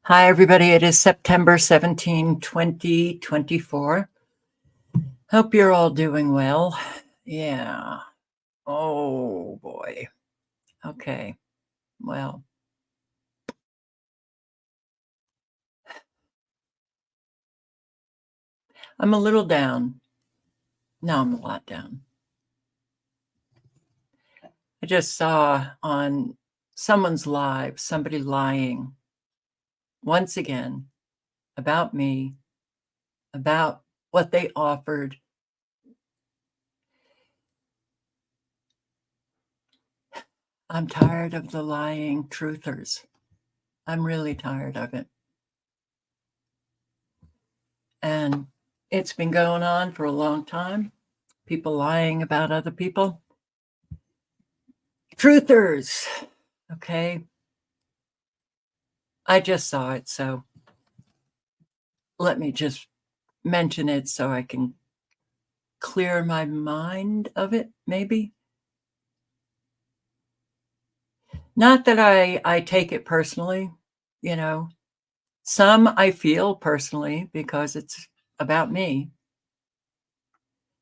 Hi, everybody. It is September 17, 2024. Hope you're all doing well. Yeah. Oh, boy. Okay. Well, I'm a little down. No, I'm a lot down. I just saw on someone's live, somebody lying once again about me, about what they offered. I'm tired of the lying truthers. I'm really tired of it. And it's been going on for a long time. People lying about other people. Truthers. Okay. I just saw it, so let me just mention it so I can clear my mind of it, maybe. Not that I take it personally, you know. Some I feel personally because it's about me.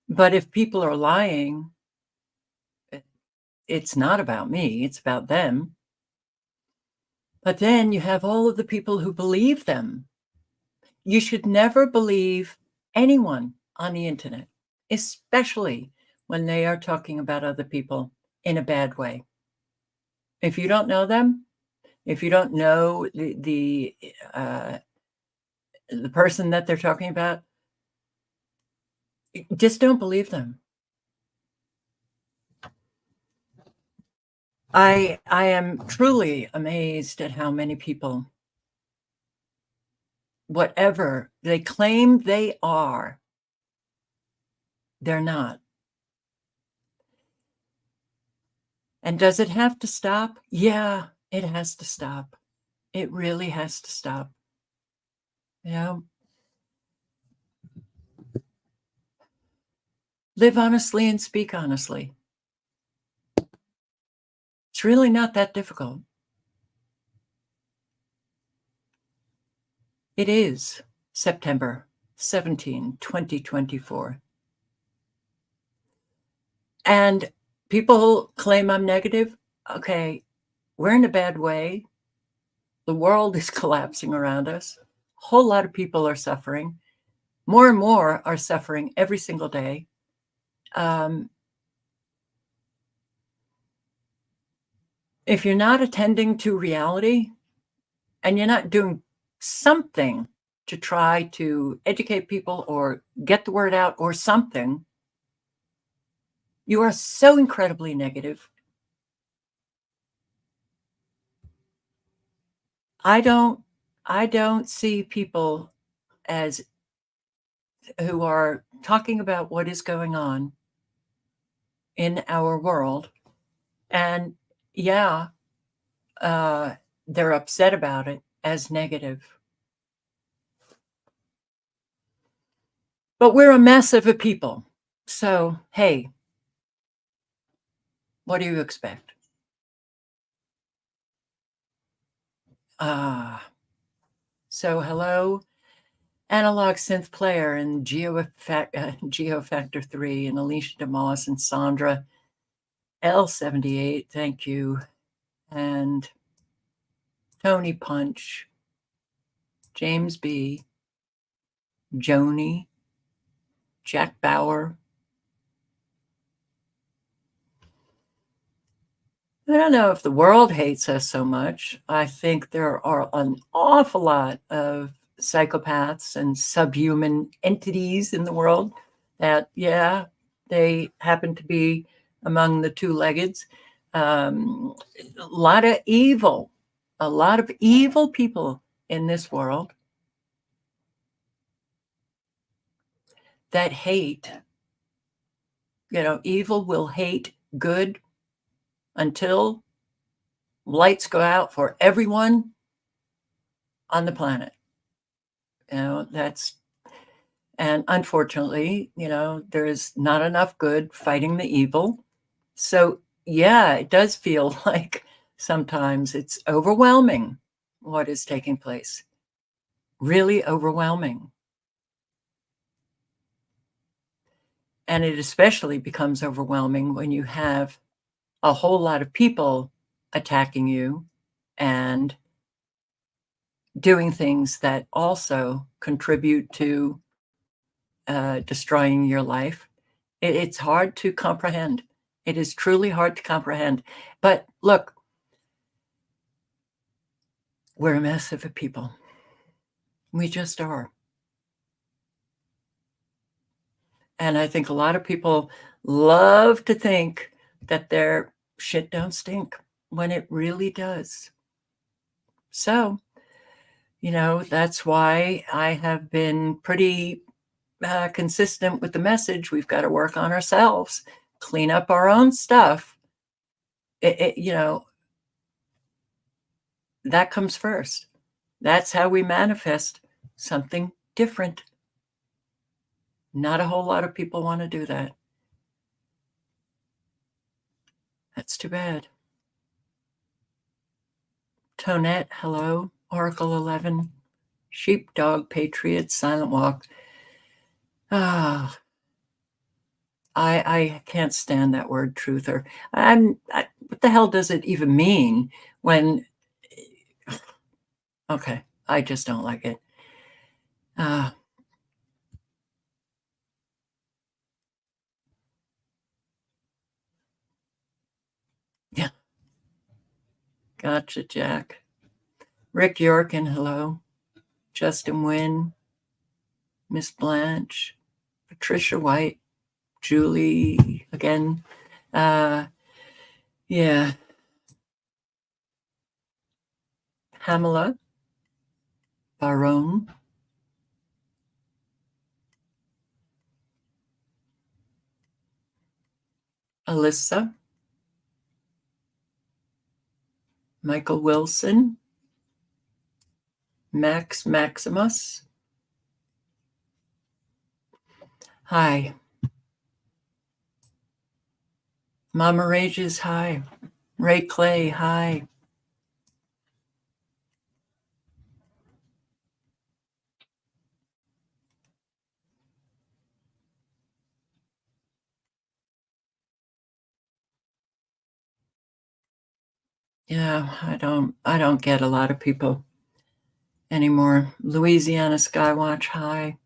But if people are lying, it's not about me, it's about them. But then you have all of the people who believe them. You should never believe anyone on the internet, especially when they are talking about other people in a bad way. If you don't know them, if you don't know the person that they're talking about, just don't believe them. I am truly amazed at how many people, whatever they claim they are, they're not. And does it have to stop? Yeah, it has to stop. It really has to stop. You know, live honestly and speak honestly. It's really not that difficult. It is September 17, 2024. And people claim I'm negative. Okay, we're in a bad way. The world is collapsing around us. A whole lot of people are suffering. More and more are suffering every single day. If you're not attending to reality and you're not doing something to try to educate people or get the word out or something, you are so incredibly negative. I don't see people as who are talking about what is going on in our world. And yeah, they're upset about it as negative. But we're a mess of a people. So, hey, what do you expect? So hello, Analog Synth Player and Geofactor 3 and Alicia DeMoss and Sandra L78, thank you. And Tony Punch, James B, Joni, Jack Bauer. I don't know if the world hates us so much. I think there are an awful lot of psychopaths and subhuman entities in the world that, yeah, they happen to be among the two-leggeds. A lot of evil people in this world that hate. Evil will hate good until lights go out for everyone on the planet. And unfortunately, there is not enough good fighting the evil. So yeah, it does feel like sometimes it's overwhelming what is taking place. really overwhelming. And it especially becomes overwhelming when you have a whole lot of people attacking you and doing things that also contribute to destroying your life. It's hard to comprehend. It is truly hard to comprehend. But look, we're a mess of a people. We just are. And I think a lot of people love to think that their shit don't stink when it really does. So, that's why I have been pretty consistent with the message. We've got to work on ourselves, clean up our own stuff. That comes first. That's how we manifest something different. Not a whole lot of people want to do that. That's too bad. Tonette, hello. Oracle 11. Sheepdog, Patriot, Silent Walk. Ah, I can't stand that word, truther. What the hell does it even mean when? Okay, I just don't like it. Yeah. Gotcha, Jack. Rick Yorkin, hello. Justin Wynn, Miss Blanche, Patricia White, Julie again. Yeah. Pamela, Barone, Alyssa, Michael Wilson, Max Maximus. Hi. Mama Rages, hi. Ray Clay, hi. Yeah, I don't get a lot of people anymore. Louisiana Skywatch, hi.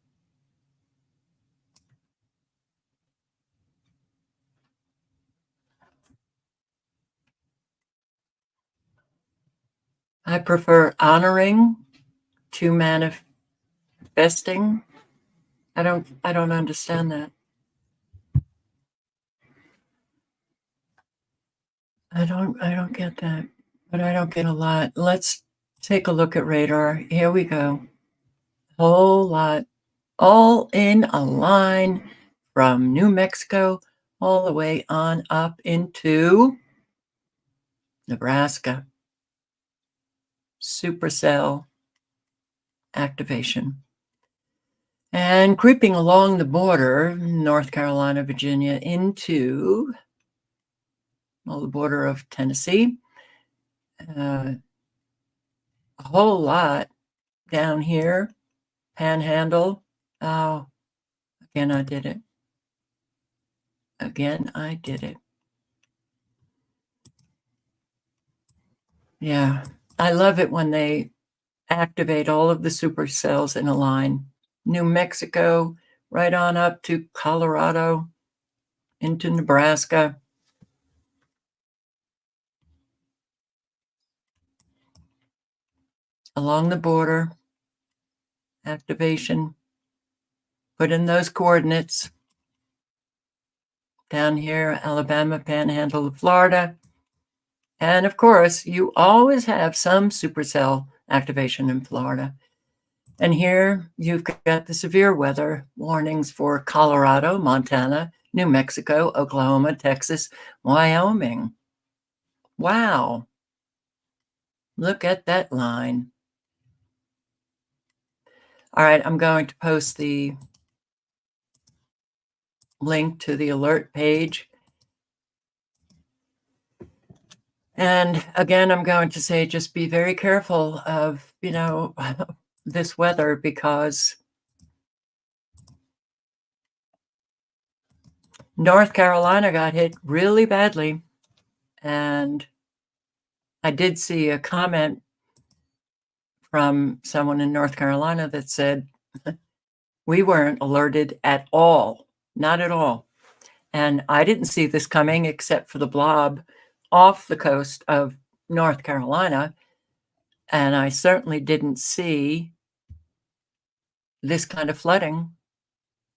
I prefer honoring to manifesting. I don't understand that. I don't get that. But I don't get a lot. Let's take a look at radar. Here we go. Whole lot. All in a line from New Mexico all the way on up into Nebraska. Supercell activation. And creeping along the border, North Carolina, Virginia, into the border of Tennessee. A whole lot down here. Panhandle. Oh, again, I did it. Again, I did it. Yeah, I love it when they activate all of the supercells in a line. New Mexico, right on up to Colorado, into Nebraska. Along the border, activation. Put in those coordinates. Down here, Alabama, Panhandle of Florida. And of course, you always have some supercell activation in Florida. And here you've got the severe weather warnings for Colorado, Montana, New Mexico, Oklahoma, Texas, Wyoming. Wow. Look at that line. All right, I'm going to post the link to the alert page. And again, I'm going to say just be very careful of, this weather because North Carolina got hit really badly. And I did see a comment from someone in North Carolina that said, we weren't alerted at all, not at all. And I didn't see this coming except for the blob off the coast of North Carolina. And I certainly didn't see this kind of flooding,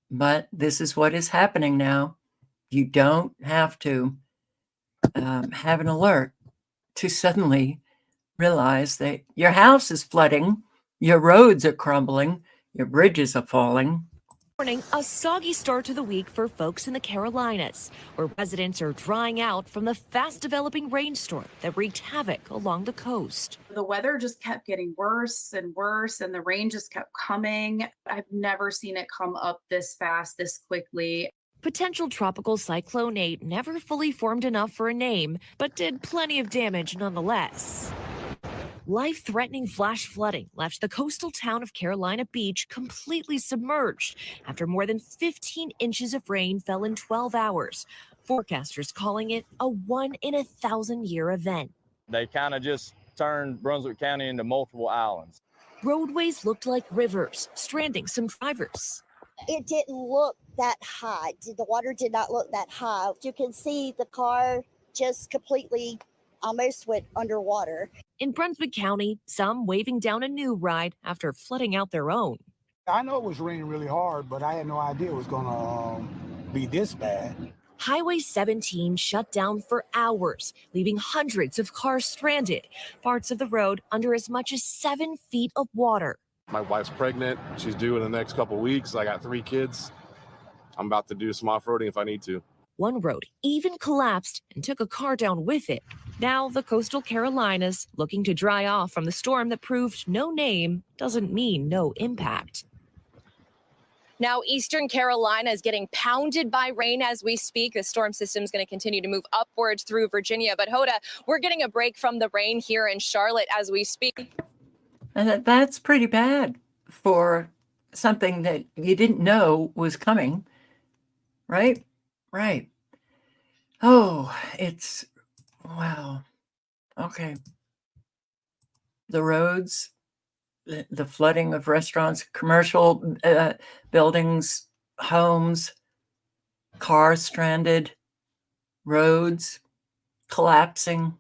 but this is what is happening now. You don't have to have an alert to suddenly realize that your house is flooding, your roads are crumbling, your bridges are falling. Morning, a soggy start to the week for folks in the Carolinas, where residents are drying out from the fast-developing rainstorm that wreaked havoc along the coast. The weather just kept getting worse and worse, and the rain just kept coming. I've never seen it come up this fast, this quickly. Potential tropical cyclone 8 never fully formed enough for a name, but did plenty of damage nonetheless. Life-threatening flash flooding left the coastal town of Carolina Beach completely submerged after more than 15 inches of rain fell in 12 hours. Forecasters calling it a 1-in-1,000-year event. They kind of just turned Brunswick County into multiple islands. Roadways looked like rivers, stranding some drivers. It didn't look that high. The water did not look that high. You can see the car just completely almost went underwater. In Brunswick County, some waving down a new ride after flooding out their own. I know it was raining really hard, but I had no idea it was going to be this bad. Highway 17 shut down for hours, leaving hundreds of cars stranded, parts of the road under as much as 7 feet of water. My wife's pregnant. She's due in the next couple of weeks. I got 3 kids. I'm about to do some off-roading if I need to. One road even collapsed and took a car down with it. Now the coastal Carolinas looking to dry off from the storm that proved no name doesn't mean no impact. Now, eastern Carolina is getting pounded by rain as we speak. The storm system is going to continue to move upwards through Virginia. But Hoda, we're getting a break from the rain here in Charlotte as we speak. And that's pretty bad for something that you didn't know was coming, right? Right. Oh, it's, wow. Okay. The roads, the flooding of restaurants, commercial buildings, homes, cars stranded, roads collapsing.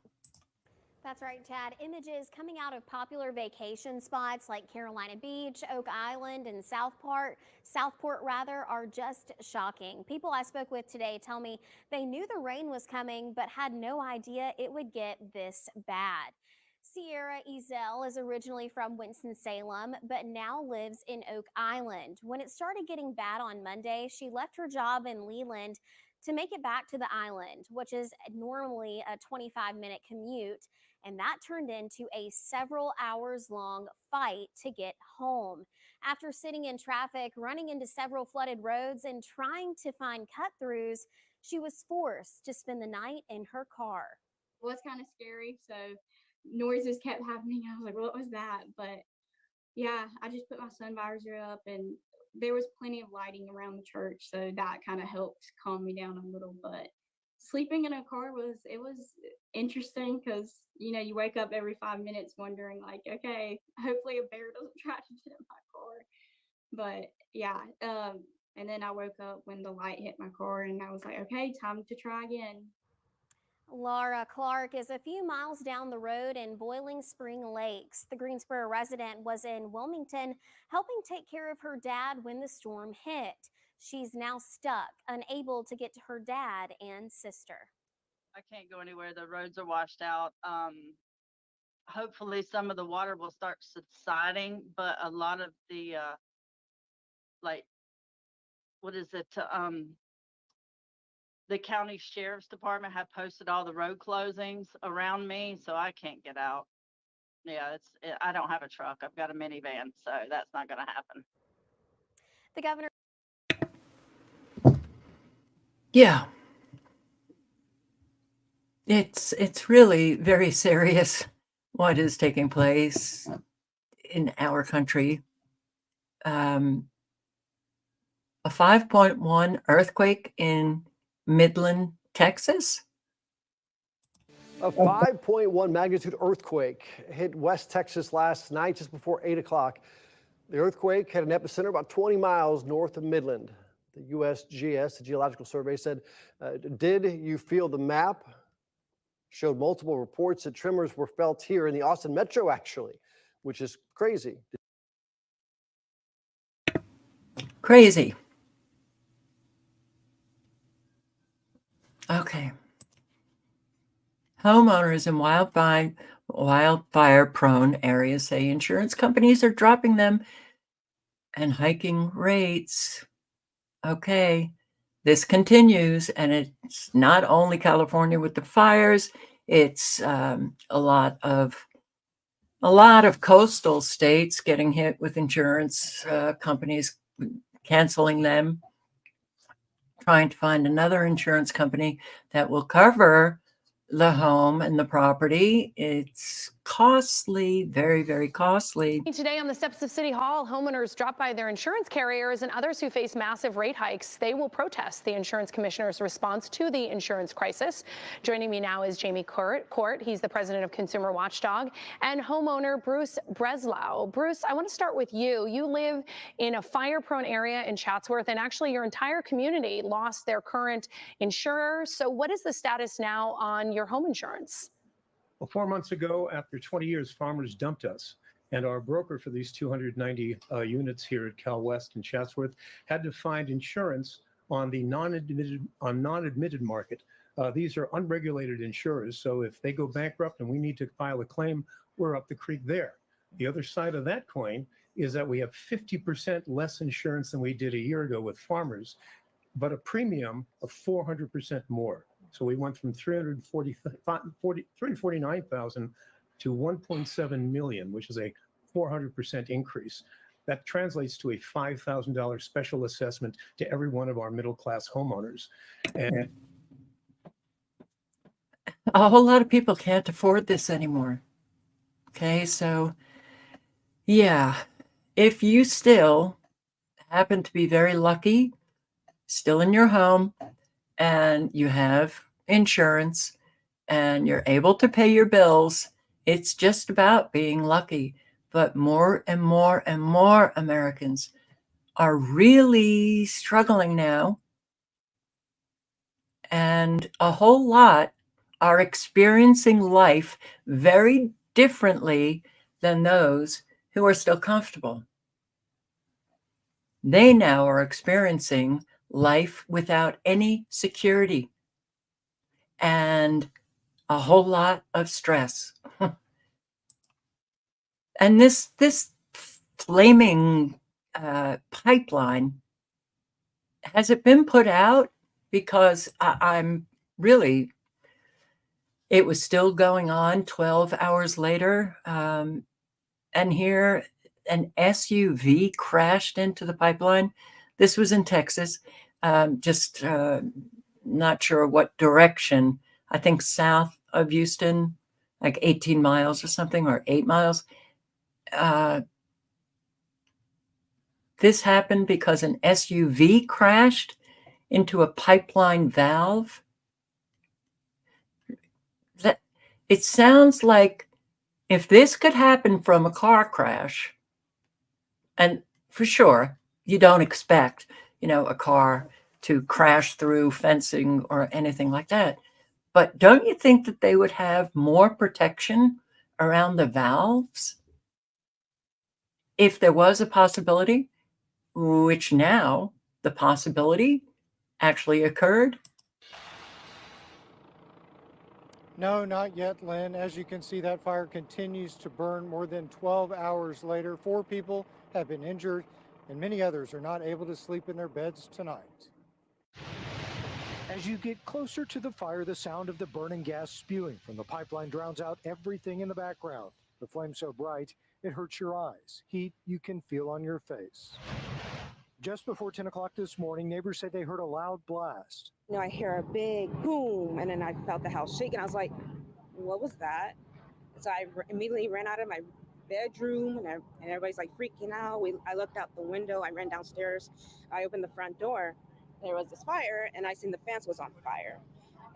That's right, Chad. Images coming out of popular vacation spots like Carolina Beach, Oak Island, and Southport are just shocking. People I spoke with today tell me they knew the rain was coming, but had no idea it would get this bad. Sierra Ezel is originally from Winston-Salem, but now lives in Oak Island. When it started getting bad on Monday, she left her job in Leland to make it back to the island, which is normally a 25-minute commute. And that turned into a several hours long fight to get home. After sitting in traffic, running into several flooded roads, and trying to find cut-throughs, she was forced to spend the night in her car. It was kind of scary, so noises kept happening. I was like, what was that? But yeah, I just put my sun visor up, and there was plenty of lighting around the church, so that kind of helped calm me down a little. But sleeping in a car was interesting because you wake up every 5 minutes wondering like, okay, hopefully a bear doesn't try to get in my car. But yeah, and then I woke up when the light hit my car, and I was like, okay, time to try again. Laura Clark is a few miles down the road in Boiling Spring Lakes. The Greensboro resident was in Wilmington helping take care of her dad when the storm hit. She's now stuck, unable to get to her dad and sister. I can't go anywhere. The roads are washed out. Hopefully some of the water will start subsiding, but a lot of the, the county sheriff's department have posted all the road closings around me, so I can't get out. Yeah, I don't have a truck. I've got a minivan, so that's not going to happen. The governor. Yeah. It's really very serious what is taking place. in our country. A 5.1 earthquake in Midland, Texas. A 5.1 magnitude earthquake hit West Texas last night just before 8 o'clock. The earthquake had an epicenter about 20 miles north of Midland. The USGS, the Geological Survey, said, did you feel the map? Showed multiple reports that tremors were felt here in the Austin metro, actually, which is crazy. Crazy. Okay. Homeowners in wildfire-prone areas say insurance companies are dropping them and hiking rates. Okay, this continues, and it's not only California with the fires. It's a lot of coastal states getting hit with insurance companies canceling them, trying to find another insurance company that will cover the home and the property. It's costly, very, very costly. Today on the steps of City Hall, homeowners dropped by their insurance carriers and others who face massive rate hikes. They will protest the insurance commissioner's response to the insurance crisis. Joining me now is Jamie Court. He's the president of Consumer Watchdog, and homeowner Bruce Breslau. Bruce, I want to start with you. You live in a fire-prone area in Chatsworth, and actually your entire community lost their current insurer. So what is the status now on your home insurance? Well, 4 months ago, after 20 years, farmers dumped us. And our broker for these 290 units here at Cal West in Chatsworth had to find insurance on the non-admitted market. These are unregulated insurers. So if they go bankrupt and we need to file a claim, we're up the creek there. The other side of that coin is that we have 50% less insurance than we did a year ago with farmers, but a premium of 400% more. So we went from 349,000 to 1.7 million, which is a 400% increase. That translates to a $5,000 special assessment to every one of our middle-class homeowners. And a whole lot of people can't afford this anymore. Okay, so yeah, if you still happen to be very lucky, still in your home, and you have insurance and you're able to pay your bills, it's just about being lucky. But more and more and more Americans are really struggling now, and a whole lot are experiencing life very differently than those who are still comfortable. They now are experiencing life without any security and a whole lot of stress. And this flaming pipeline, has it been put out? Because I'm really, it was still going on 12 hours later. And here an SUV crashed into the pipeline. This was in Texas, just not sure what direction. I think south of Houston, like 18 miles or something, or 8 miles. This happened because an SUV crashed into a pipeline valve. It sounds like if this could happen from a car crash, and for sure, you don't expect, a car to crash through fencing or anything like that. But don't you think that they would have more protection around the valves if there was a possibility, which now the possibility actually occurred? No, not yet, Lynn. As you can see, that fire continues to burn more than 12 hours later. 4 people have been injured, and many others are not able to sleep in their beds tonight. As you get closer to the fire, the sound of the burning gas spewing from the pipeline drowns out everything in the background. The flame so bright, it hurts your eyes. Heat you can feel on your face. Just before 10 o'clock this morning, neighbors said they heard a loud blast. I hear a big boom, and then I felt the house shake, and I was like, what was that? So I immediately ran out of my bedroom, and everybody's like freaking out. I looked out the window. I ran downstairs. I opened the front door. There was this fire, and I seen the fence was on fire.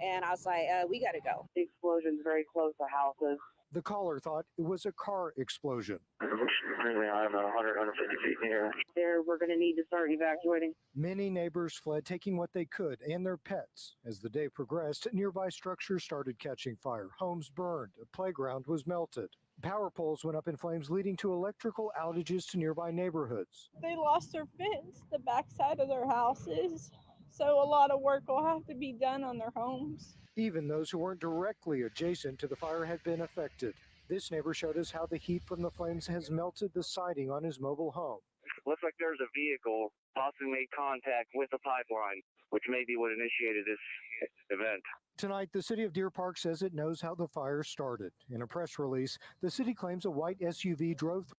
And I was like, we got to go. The explosion's very close to houses. The caller thought it was a car explosion. I'm 150 feet here. We're going to need to start evacuating. Many neighbors fled, taking what they could and their pets. As the day progressed, nearby structures started catching fire. Homes burned. A playground was melted. Power poles went up in flames, leading to electrical outages to nearby neighborhoods. They lost their fence, the backside of their houses. So a lot of work will have to be done on their homes. Even those who weren't directly adjacent to the fire had been affected. This neighbor showed us how the heat from the flames has melted the siding on his mobile home. Looks like there's a vehicle possibly made contact with the pipeline, which may be what initiated this event. Tonight, the city of Deer Park says it knows how the fire started. In a press release, the city claims a white SUV drove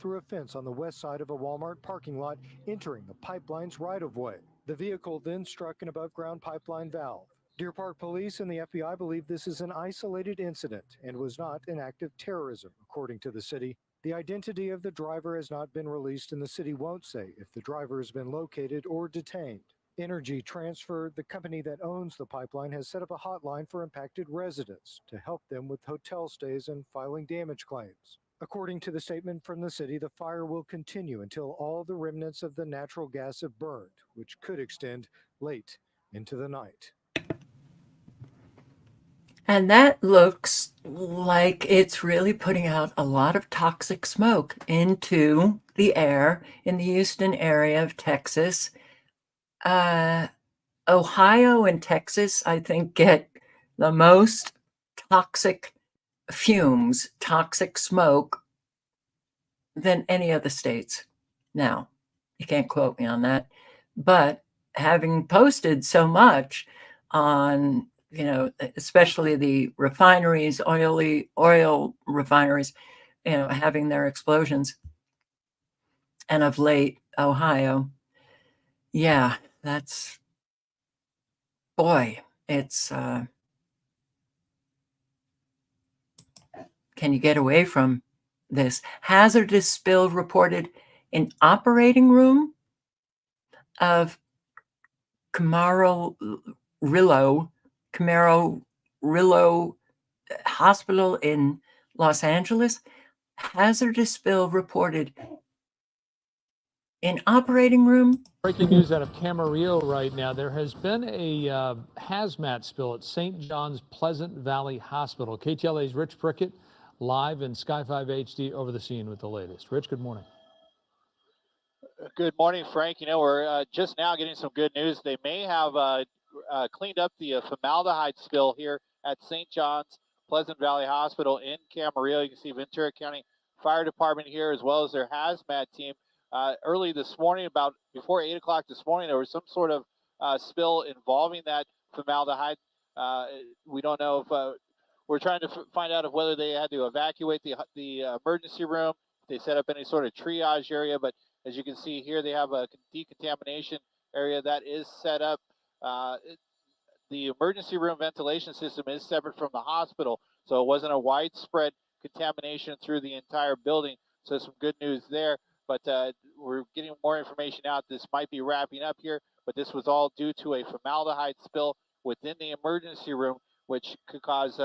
through a fence on the west side of a Walmart parking lot, entering the pipeline's right-of-way. The vehicle then struck an above-ground pipeline valve. Deer Park Police and the FBI believe this is an isolated incident and was not an act of terrorism, according to the city. The identity of the driver has not been released, and the city won't say if the driver has been located or detained. Energy Transfer, the company that owns the pipeline, has set up a hotline for impacted residents to help them with hotel stays and filing damage claims. According to the statement from the city, the fire will continue until all the remnants of the natural gas have burned, which could extend late into the night. And that looks like it's really putting out a lot of toxic smoke into the air in the Houston area of Texas. Ohio and Texas, I think, get the most toxic fumes, toxic smoke than any of the states. Now, you can't quote me on that, but having posted so much on, especially the refineries, oil refineries, having their explosions, and of late, Ohio, yeah, that's, boy, it's, can you get away from this? Hazardous spill reported in operating room of Camarillo Hospital in Los Angeles. Hazardous spill reported in operating room. Breaking news out of Camarillo right now. There has been a hazmat spill at St. John's Pleasant Valley Hospital. KTLA's Rich Prickett live in Sky 5 HD over the scene with the latest. Rich, good morning. Good morning, Frank. We're just now getting some good news. They may have cleaned up the formaldehyde spill here at St. John's Pleasant Valley Hospital in Camarillo. You can see Ventura County Fire Department here, as well as their hazmat team. Early this morning, about before 8 o'clock this morning, there was some sort of spill involving that formaldehyde. We don't know if we're trying to find out whether they had to evacuate the emergency room, if they set up any sort of triage area. But as you can see here, they have a decontamination area that is set up. The emergency room ventilation system is separate from the hospital, so it wasn't a widespread contamination through the entire building. So some good news there. But we're getting more information out. This might be wrapping up here, but this was all due to a formaldehyde spill within the emergency room, which could cause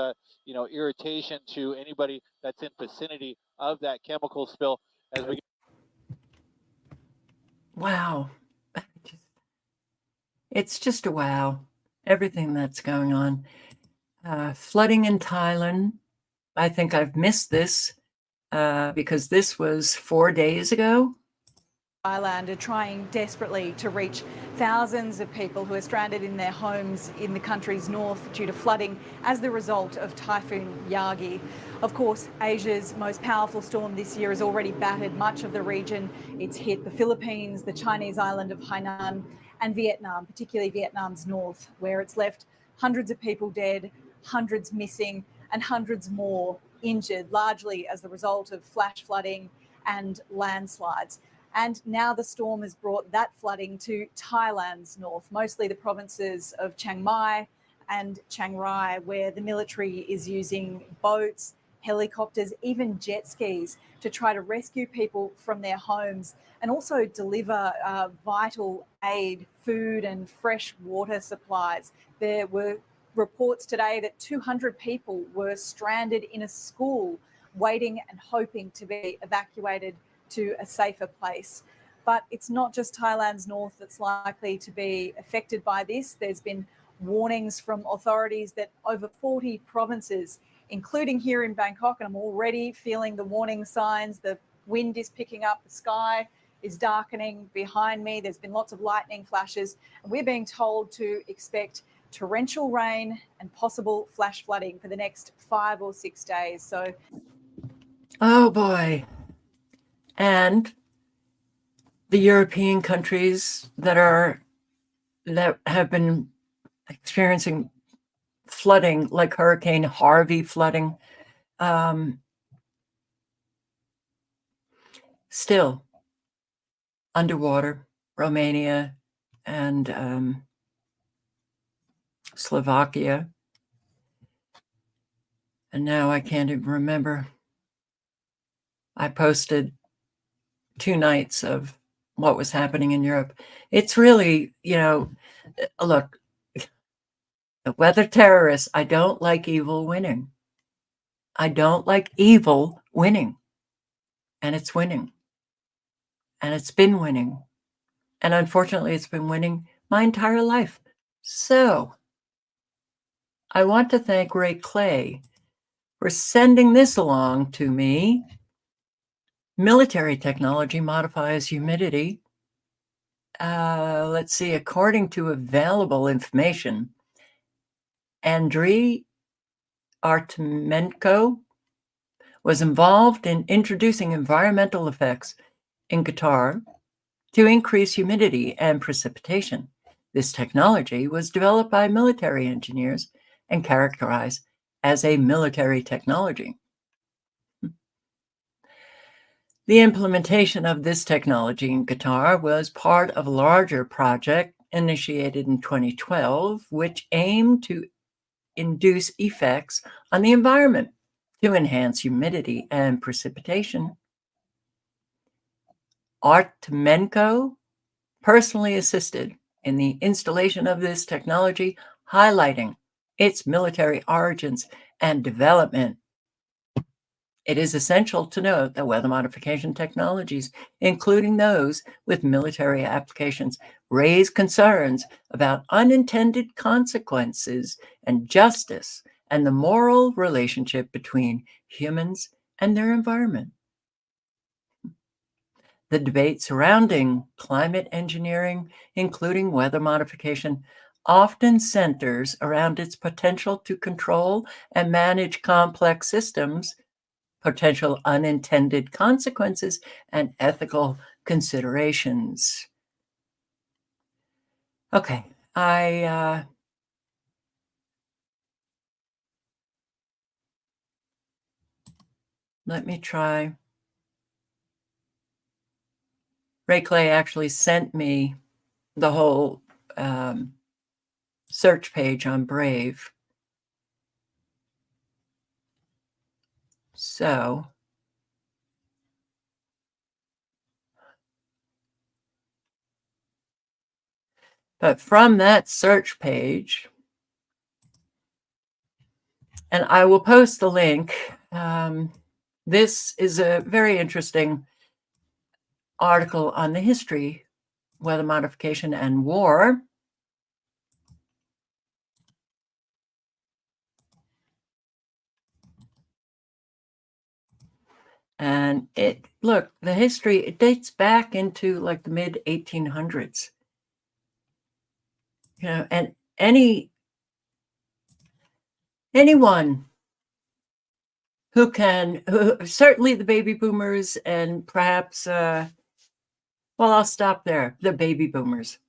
irritation to anybody that's in vicinity of that chemical spill. As we Wow. It's just a wow. Everything that's going on. Flooding in Thailand. I think I've missed this because this was 4 days ago. Thailand are trying desperately to reach thousands of people who are stranded in their homes in the country's north due to flooding as the result of Typhoon Yagi. Of course, Asia's most powerful storm this year has already battered much of the region. It's hit the Philippines, the Chinese island of Hainan, and Vietnam, particularly Vietnam's north, where it's left hundreds of people dead, hundreds missing, and hundreds more injured, largely as the result of flash flooding and landslides. And now the storm has brought that flooding to Thailand's north, mostly the provinces of Chiang Mai and Chiang Rai, where the military is using boats helicopters, even jet skis to try to rescue people from their homes and also deliver vital aid, food and fresh water supplies. There were reports today that 200 people were stranded in a school waiting and hoping to be evacuated to a safer place. But it's not just Thailand's north that's likely to be affected by this. There's been warnings from authorities that over 40 provinces, including here in Bangkok, and I'm already feeling the warning signs. The wind is picking up, the sky is darkening behind me. There's been lots of lightning flashes, and we're being told to expect torrential rain and possible flash flooding for the next 5 or 6 days. So, Oh boy. And the European countries that have been experiencing flooding, like Hurricane Harvey flooding, still underwater. Romania and Slovakia. And now I can't even remember. I posted 2 nights of what was happening in Europe. It's really, look, the weather terrorists, I don't like evil winning. I don't like evil winning. And it's winning. And it's been winning. And unfortunately, it's been winning my entire life. So I want to thank Ray Clay for sending this along to me. Military technology modifies humidity. Let's see, according to available information, Andriy Artemenko was involved in introducing environmental effects in Qatar to increase humidity and precipitation. This technology was developed by military engineers and characterized as a military technology. The implementation of this technology in Qatar was part of a larger project initiated in 2012, which aimed to induce effects on the environment to enhance humidity and precipitation. Artemenko personally assisted in the installation of this technology, highlighting its military origins and development. It is essential to note that weather modification technologies, including those with military applications, raise concerns about unintended consequences and justice and the moral relationship between humans and their environment. The debate surrounding climate engineering, including weather modification, often centers around its potential to control and manage complex systems, potential unintended consequences, and ethical considerations. Okay, let me try. Ray Clay actually sent me the whole search page on Brave. So, but from that search page, and I will post the link. This is a very interesting article on the history, weather modification, and war. And the history, it dates back into like the mid 1800s. And anyone who certainly the baby boomers and perhaps, I'll stop there. The baby boomers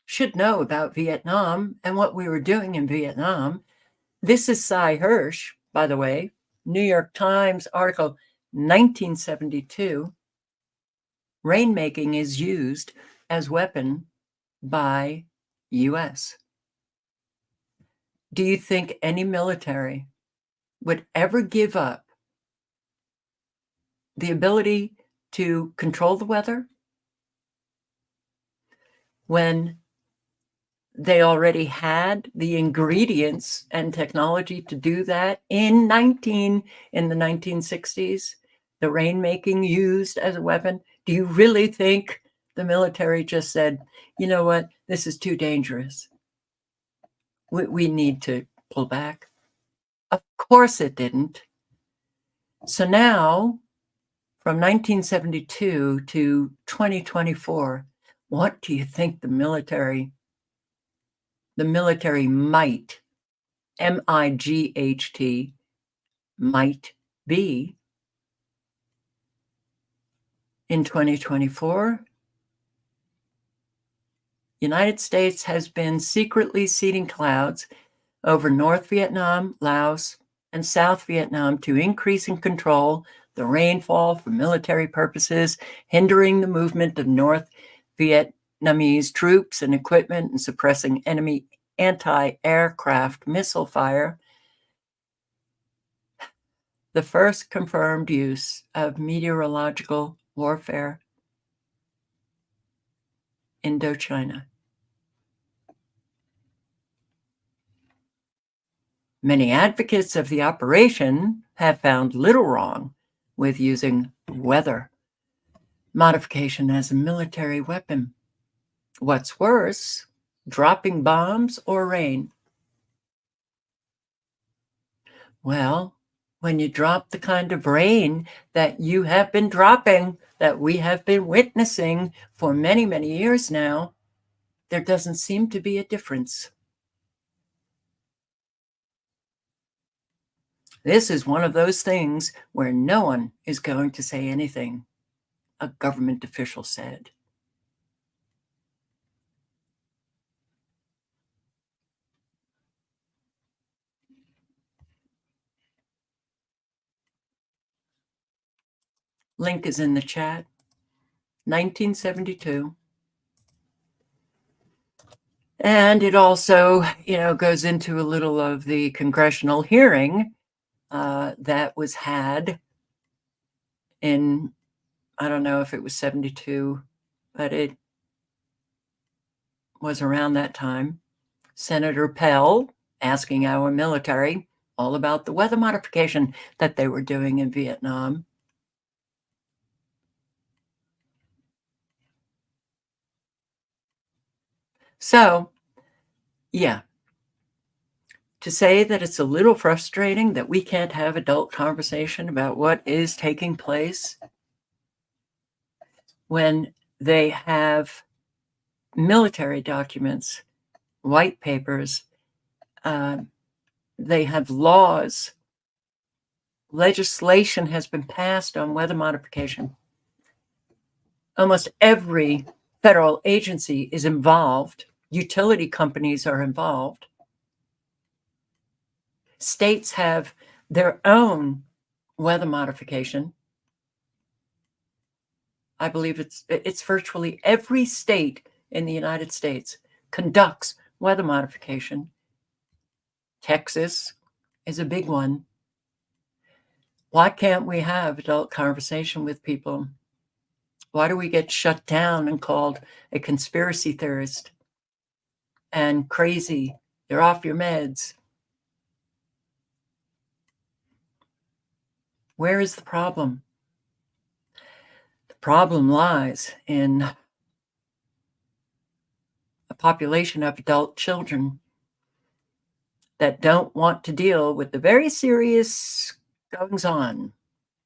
should know about Vietnam and what we were doing in Vietnam. This is Cy Hirsch, by the way, New York Times article, 1972. Rainmaking is used as weapon by U.S. Do you think any military would ever give up the ability to control the weather when they already had the ingredients and technology to do that in the 1960s, the rainmaking used as a weapon? Do you really think the military just said, you know what, this is too dangerous, we need to pull back? Of course it didn't. So now, from 1972 to 2024, what do you think the military might, MIGHT, might be in 2024? United States has been secretly seeding clouds over North Vietnam, Laos, and South Vietnam to increase and control the rainfall for military purposes, hindering the movement of North Vietnamese troops and equipment and suppressing enemy anti-aircraft missile fire. The first confirmed use of meteorological warfare, Indochina. Many advocates of the operation have found little wrong with using weather modification as a military weapon. What's worse, dropping bombs or rain? Well, when you drop the kind of rain that you have been dropping, that we have been witnessing for many, many years now, there doesn't seem to be a difference. This is one of those things where no one is going to say anything, a government official said. Link is in the chat. 1972. And it also, goes into a little of the congressional hearing that was had in, I don't know if it was 72, but it was around that time. Senator Pell asking our military all about the weather modification that they were doing in Vietnam. So, yeah, to say that it's a little frustrating that we can't have adult conversation about what is taking place when they have military documents, white papers, they have laws, legislation has been passed on weather modification. Almost every federal agency is involved. Utility companies are involved. States have their own weather modification. I believe it's virtually every state in the United States conducts weather modification. Texas is a big one. Why can't we have adult conversation with people? Why do we get shut down and called a conspiracy theorist and crazy? You're off your meds. Where is the problem? The problem lies in a population of adult children that don't want to deal with the very serious goings-on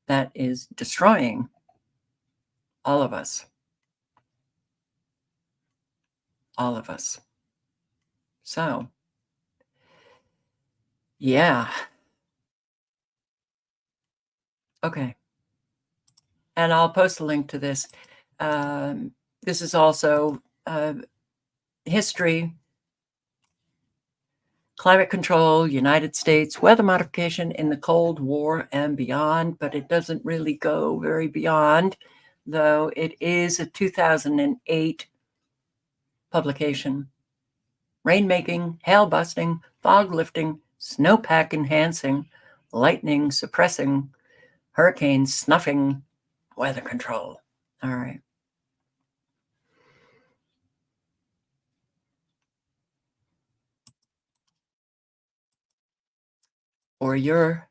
that is destroying all of us. All of us. So, yeah. Okay. And I'll post a link to this. This is also history, climate control, United States, weather modification in the Cold War and beyond, but it doesn't really go very beyond, though it is a 2008 publication. Rainmaking, hail busting, fog lifting, snowpack enhancing, lightning suppressing, hurricane snuffing, weather control. All right. For your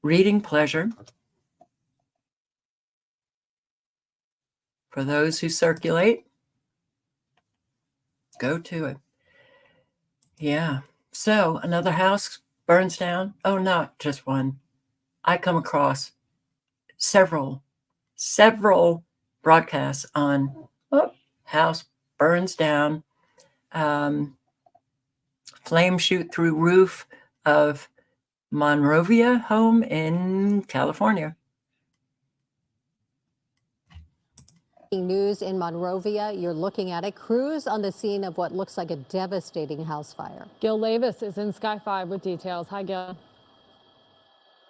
reading pleasure, for those who circulate, go to it. Yeah. So another house burns down. Oh, not just one. I come across several broadcasts on house burns down, flames shoot through roof of Monrovia home in California. News in Monrovia, you're looking at it. Crews on the scene of what looks like a devastating house fire. Gil Lavis is in Sky 5 with details. Hi, Gil.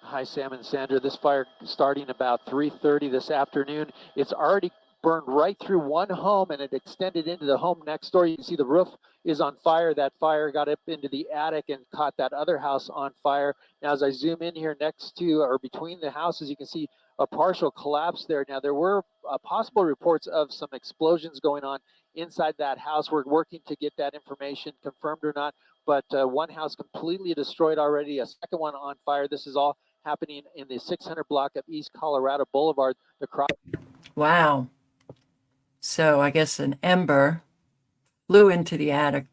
Hi, Sam and Sandra. This fire starting about 3:30 this afternoon. It's already burned right through one home and it extended into the home next door. You can see the roof is on fire. That fire got up into the attic and caught that other house on fire. Now, as I zoom in here next to or between the houses, you can see a partial collapse there. Now, there were possible reports of some explosions going on inside that house. We're working to get that information confirmed or not, but one house completely destroyed already, a second one on fire. This is all happening in the 600 block of East Colorado Boulevard. Wow. So I guess an ember flew into the attic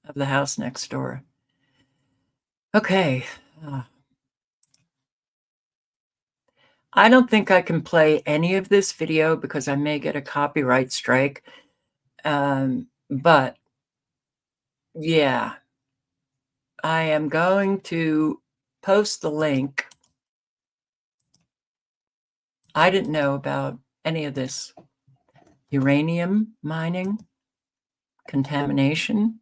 of the house next door. Okay. I don't think I can play any of this video because I may get a copyright strike. But yeah, I am going to post the link. I didn't know about any of this uranium mining, contamination,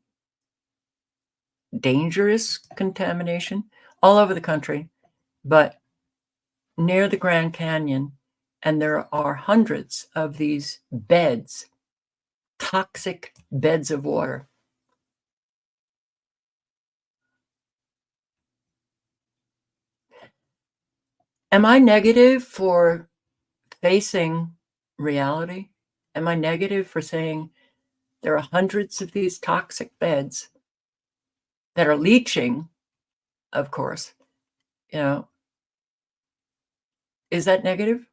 dangerous contamination all over the country, but near the Grand Canyon, and there are hundreds of these beds, toxic beds of water. Am I negative for facing reality? Am I negative for saying there are hundreds of these toxic beds that are leaching, of course? You know, is that negative?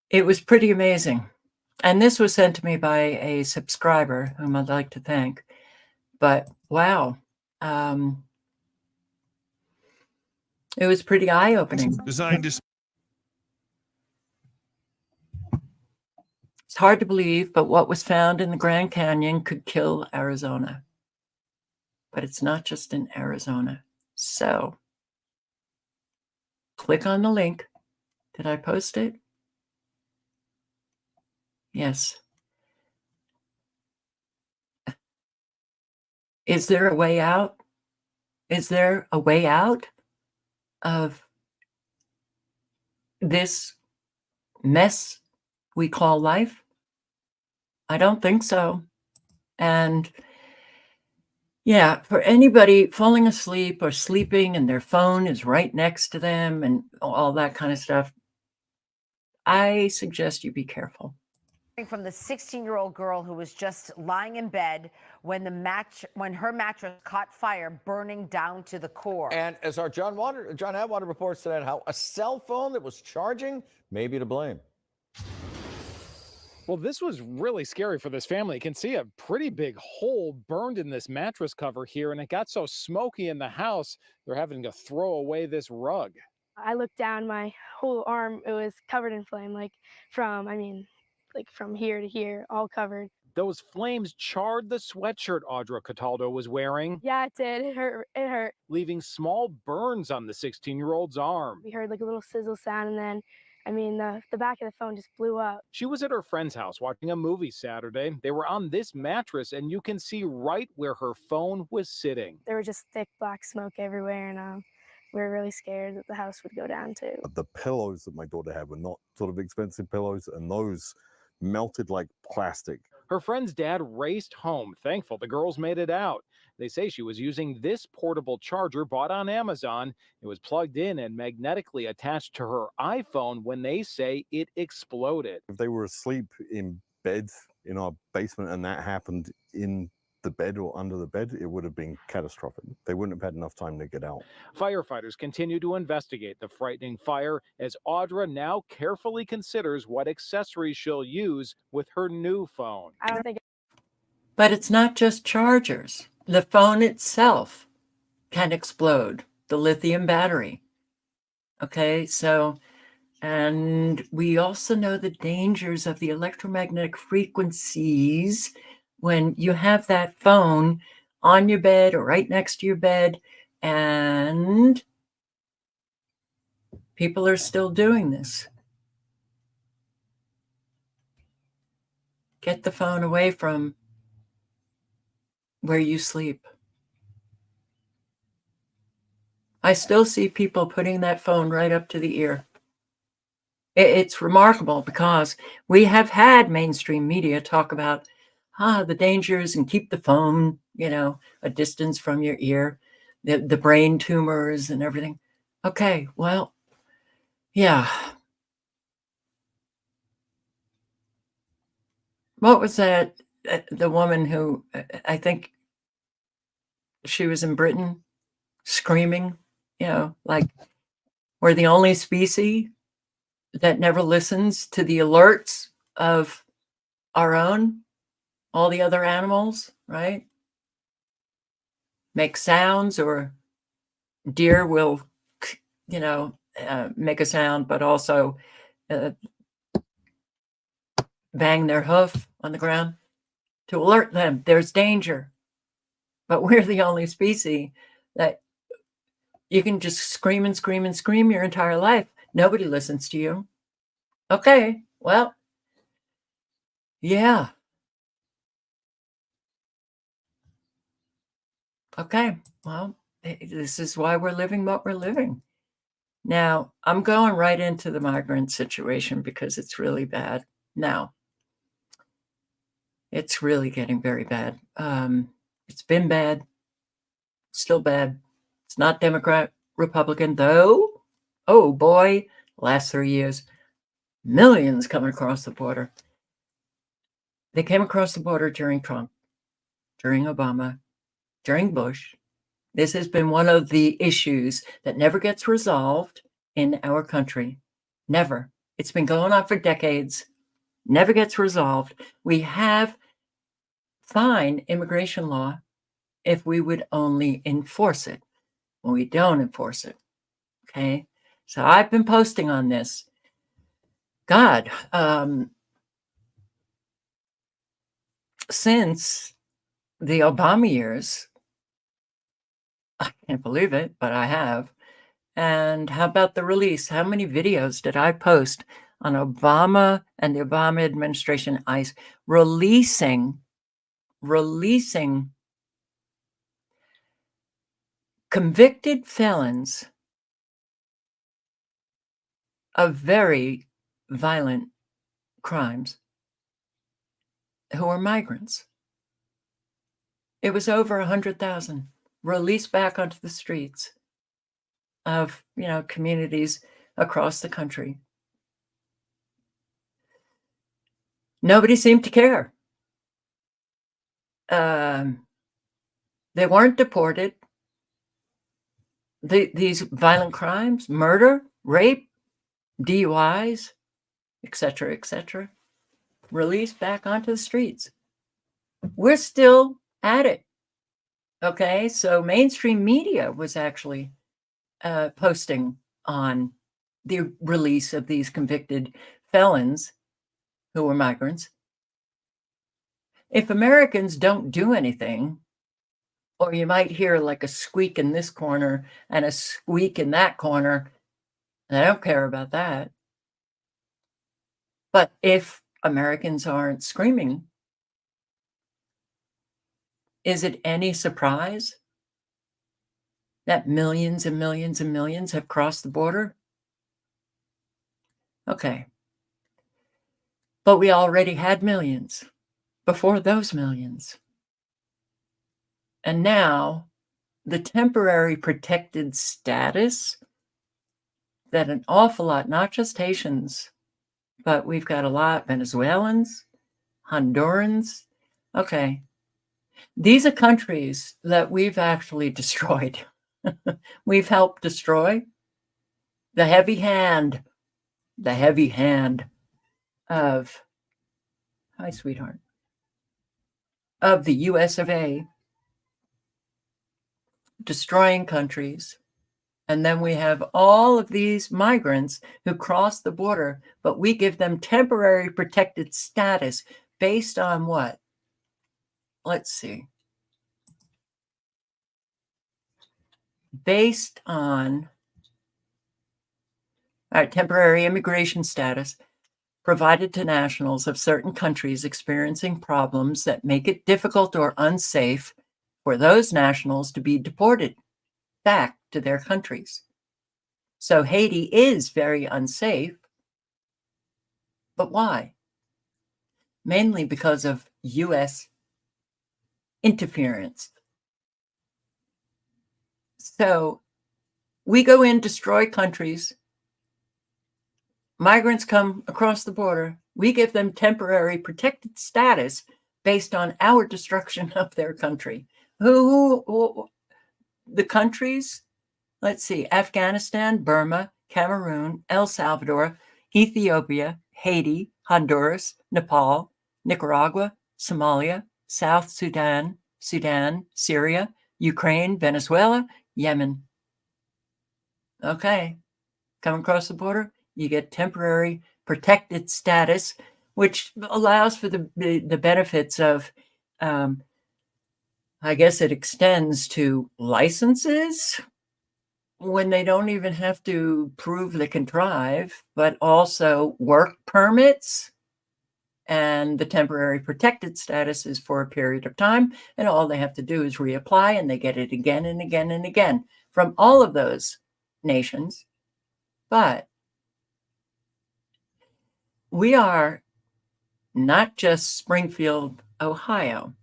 It was pretty amazing. And this was sent to me by a subscriber whom I'd like to thank. But wow, it was pretty eye-opening. Designed to. It's hard to believe, but what was found in the Grand Canyon could kill Arizona. But it's not just in Arizona. So click on the link. Did I post it? Yes. Is there a way out? Is there a way out of this mess we call life? I don't think so. And yeah, for anybody falling asleep or sleeping and their phone is right next to them and all that kind of stuff, I suggest you be careful. From the 16-year-old girl who was just lying in bed when her mattress caught fire, burning down to the core. And as our John Atwater reports today, how a cell phone that was charging may be to blame. Well, this was really scary for this family. You can see a pretty big hole burned in this mattress cover here, and it got so smoky in the house, they're having to throw away this rug. I looked down, my whole arm, it was covered in flame, like from here to here, all covered. Those flames charred the sweatshirt Audra Cataldo was wearing. Yeah, it did. It hurt. It hurt. Leaving small burns on the 16-year-old's arm. We heard like a little sizzle sound, and then, the back of the phone just blew up. She was at her friend's house watching a movie Saturday. They were on this mattress, and you can see right where her phone was sitting. There was just thick black smoke everywhere, and we were really scared that the house would go down too. The pillows that my daughter had were not sort of expensive pillows, and those melted like plastic. Her friend's dad raced home, thankful the girls made it out. They say she was using this portable charger bought on Amazon. It was plugged in and magnetically attached to her iPhone when they say it exploded. If they were asleep in bed in our basement and that happened in the bed or under the bed, it would have been catastrophic. They wouldn't have had enough time to get out. Firefighters continue to investigate the frightening fire as Audra now carefully considers what accessories she'll use with her new phone. I don't think. But it's not just chargers. The phone itself can explode, the lithium battery. Okay, so, and we also know the dangers of the electromagnetic frequencies when you have that phone on your bed or right next to your bed, and people are still doing this. Get the phone away from where you sleep. I still see people putting that phone right up to the ear. It's remarkable because we have had mainstream media talk about the dangers and keep the phone, a distance from your ear, the brain tumors and everything. Okay, well, yeah. What was that? The woman who, I think she was in Britain, screaming, like we're the only species that never listens to the alerts of our own, all the other animals, right? Make sounds, or deer will, make a sound, but also bang their hoof on the ground to alert them there's danger. But we're the only species that you can just scream and scream and scream your entire life. Nobody listens to you. Okay, well, yeah. Okay, well, this is why we're living what we're living. Now, I'm going right into the migrant situation because it's really bad. Now, it's really getting very bad. It's been bad, still bad. It's not Democrat, Republican, though. Oh boy, last 3 years, millions coming across the border. They came across the border during Trump, during Obama, during Bush. This has been one of the issues that never gets resolved in our country. Never. It's been going on for decades, never gets resolved. We have fine immigration law if we would only enforce it. When we don't enforce it, okay? So I've been posting on this. God, since the Obama years, I can't believe it, but I have. And how about the release? How many videos did I post on Obama and the Obama administration, ICE, releasing convicted felons of very violent crimes who were migrants? It was over 100,000 released back onto the streets of, communities across the country. Nobody seemed to care. They weren't deported. These violent crimes, murder, rape, DUIs, etc., released back onto the streets. We're still at it. Okay, so mainstream media was actually posting on the release of these convicted felons who were migrants. If Americans don't do anything, or you might hear like a squeak in this corner and a squeak in that corner, and I don't care about that. But if Americans aren't screaming, is it any surprise that millions and millions and millions have crossed the border? Okay. But we already had millions before those millions. And now the temporary protected status that an awful lot, not just Haitians, but we've got a lot Venezuelans, Hondurans. Okay. These are countries that we've actually destroyed. We've helped destroy. The heavy hand of, hi, sweetheart, of the US of A, destroying countries. And then we have all of these migrants who cross the border, but we give them temporary protected status based on what? Let's see. Based on temporary immigration status provided to nationals of certain countries experiencing problems that make it difficult or unsafe for those nationals to be deported back to their countries. So Haiti is very unsafe. But why? Mainly because of US interference. So we go in, destroy countries. Migrants come across the border. We give them temporary protected status based on our destruction of their country. Who the countries? Let's see: Afghanistan, Burma, Cameroon, El Salvador, Ethiopia, Haiti, Honduras, Nepal, Nicaragua, Somalia, South Sudan, Syria, Ukraine, Venezuela, Yemen. Okay, come across the border, you get temporary protected status, which allows for the benefits of, I guess it extends to licenses when they don't even have to prove they can drive, but also work permits. And the temporary protected status is for a period of time, and all they have to do is reapply, and they get it again and again and again from all of those nations. But we are not just Springfield, Ohio.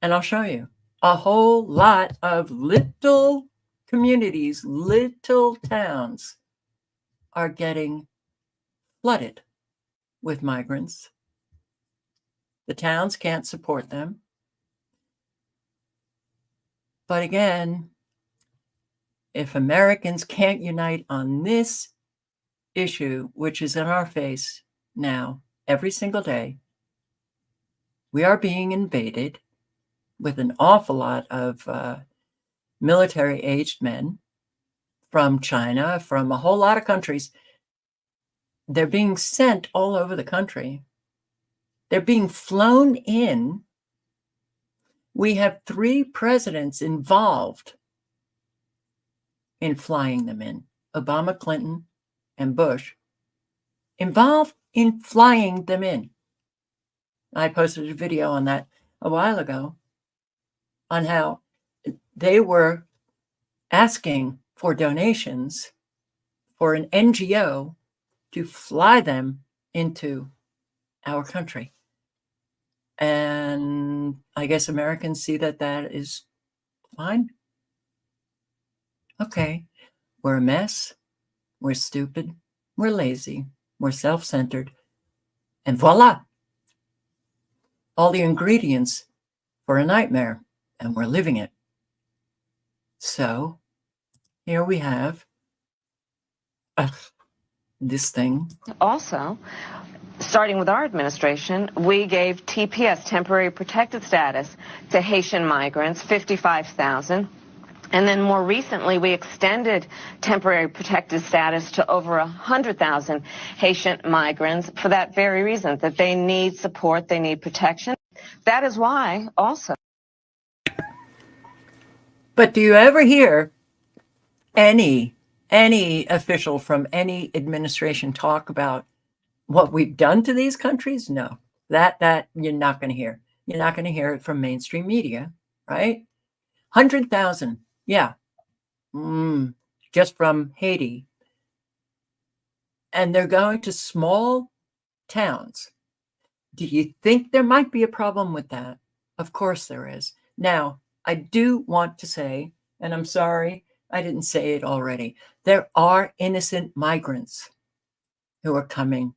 And I'll show you a whole lot of little communities, little towns are getting flooded with migrants. The towns can't support them. But again, if Americans can't unite on this issue, which is in our face now, every single day, we are being invaded with an awful lot of military-aged men from China, from a whole lot of countries. They're being sent all over the country. They're being flown in. We have 3 presidents involved in flying them in: Obama, Clinton, and Bush, involved in flying them in. I posted a video on that a while ago on how they were asking for donations for an NGO to fly them into our country. And I guess Americans see that that is fine. Okay, we're a mess, we're stupid, we're lazy, we're self-centered, and voila, all the ingredients for a nightmare, and we're living it. So here we have this thing. Also, starting with our administration, we gave TPS, temporary protected status, to Haitian migrants, 55,000. And then more recently, we extended temporary protected status to over 100,000 Haitian migrants for that very reason, that they need support, they need protection. That is why also. But do you ever hear any official from any administration talk about what we've done to these countries? No, that you're not going to hear. You're not going to hear it from mainstream media, right? 100,000, yeah, just from Haiti. And they're going to small towns. Do you think there might be a problem with that? Of course there is. Now, I do want to say, and I'm sorry I didn't say it already, there are innocent migrants who are coming,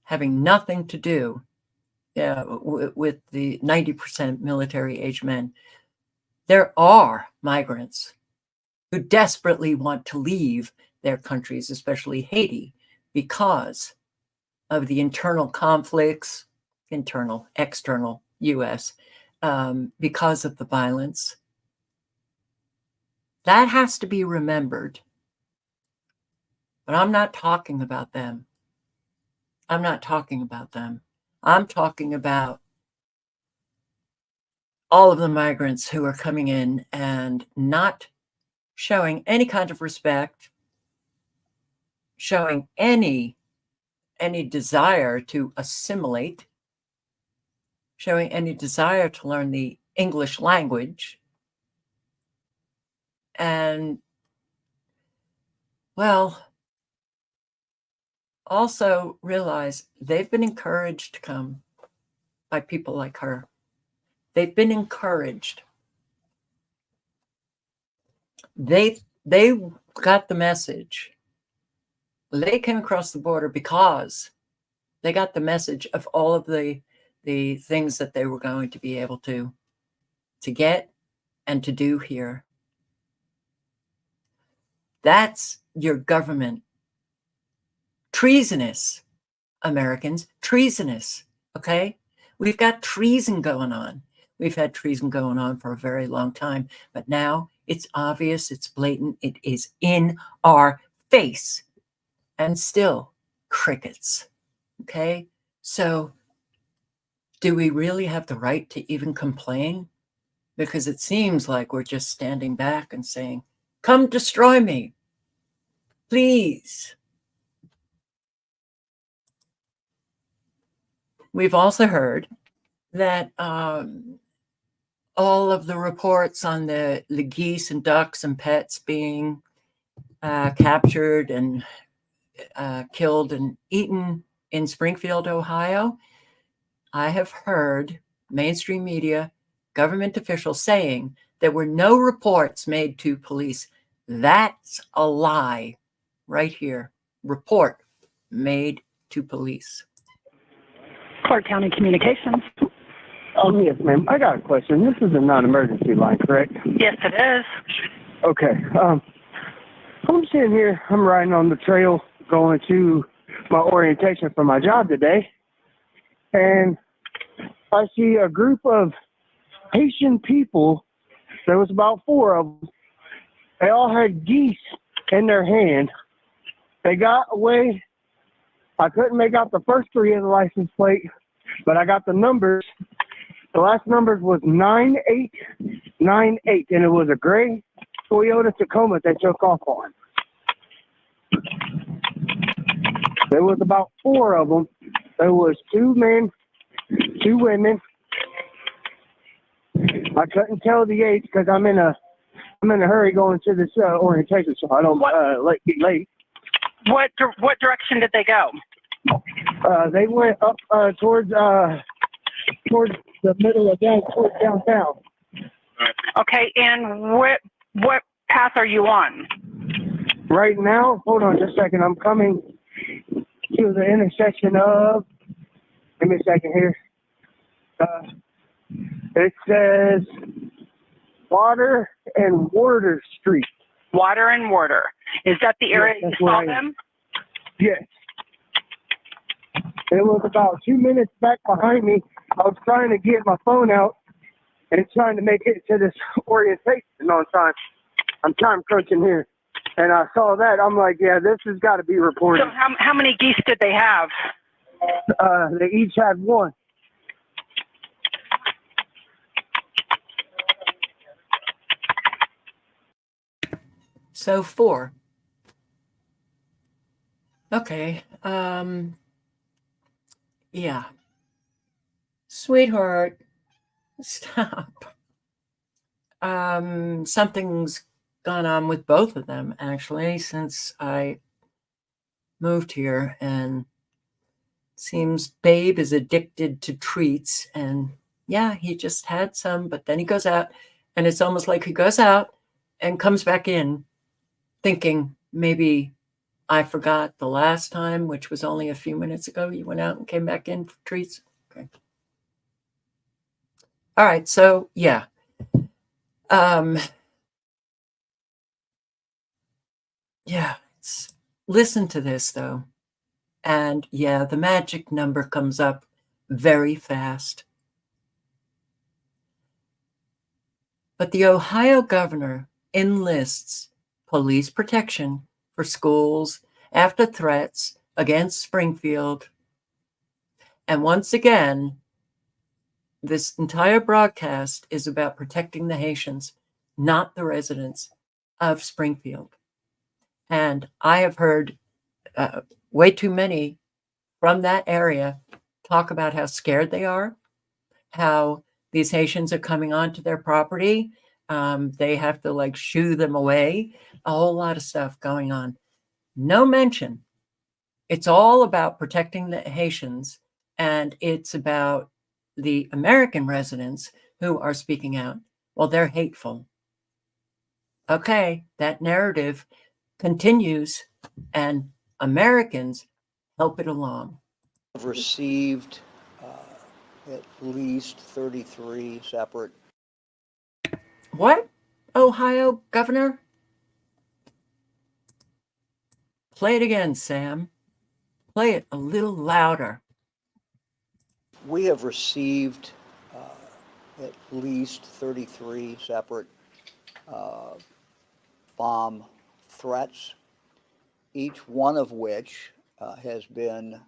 having nothing to do with the 90% military-age men. There are migrants who desperately want to leave their countries, especially Haiti, because of the internal conflicts, internal, external, U.S., because of the violence. That has to be remembered. But I'm not talking about them. I'm not talking about them. I'm talking about all of the migrants who are coming in and not showing any kind of respect, showing any desire to assimilate, showing any desire to learn the English language. And, well, also realize they've been encouraged to come by people like her. They've been encouraged. They got the message. They came across the border because they got the message of all of the things that they were going to be able to get and to do here. That's your government. Treasonous, Americans, treasonous, okay? We've got treason going on. We've had treason going on for a very long time, but now it's obvious, it's blatant, it is in our face, and still crickets, okay? So do we really have the right to even complain? Because it seems like we're just standing back and saying, come destroy me, please. We've also heard that all of the reports on the geese and ducks and pets being captured and killed and eaten in Springfield, Ohio, I have heard mainstream media, government officials saying there were no reports made to police. That's a lie right here. Report made to police. Clark County Communications. Yes, ma'am. I got a question. This is a non-emergency line, correct? Yes, it is. Okay. I'm sitting here. I'm riding on the trail going to my orientation for my job today, and I see a group of Haitian people. There was about 4 of them. They all had geese in their hand. They got away. I couldn't make out the first 3 of the license plate, but I got the numbers. The last numbers was 9898, and it was a gray Toyota Tacoma they took off on. There was about 4 of them. There was 2 men, 2 women. I couldn't tell the age because I'm in a hurry going to this orientation, so I don't get late. What direction did they go? They went up towards the middle of downtown. Okay, and what path are you on? Right now, hold on just a second. I'm coming to the intersection of. Give me a second here. It says Water and Warder Street. Water and Warder. Is that the area you saw them? Yes. It was about 2 minutes back behind me. I was trying to get my phone out and trying to make it to this orientation on time. I'm time crunching here. And I saw that. I'm like, yeah, this has got to be reported. So how many geese did they have? They each had 1. So 4. Okay. Yeah. Sweetheart, stop. Something's gone on with both of them, actually, since I moved here, and seems Babe is addicted to treats, and yeah, he just had some, but then he goes out, and it's almost like he goes out and comes back in thinking, maybe I forgot the last time, which was only a few minutes ago, you went out and came back in for treats. Okay. All right, so yeah. Yeah, listen to this though. And yeah, the magic number comes up very fast. But the Ohio governor enlists police protection for schools after threats against Springfield. And once again, this entire broadcast is about protecting the Haitians, not the residents of Springfield. And I have heard way too many from that area talk about how scared they are, how these Haitians are coming onto their property. They have to like shoo them away, a whole lot of stuff going on. No mention. It's all about protecting the Haitians, and it's about the American residents who are speaking out. Well, they're hateful. Okay, that narrative continues, and Americans help it along. I've received at least 33 separate. What? Ohio governor? Play it again, Sam. Play it a little louder. We have received at least 33 separate bomb threats, each one of which has been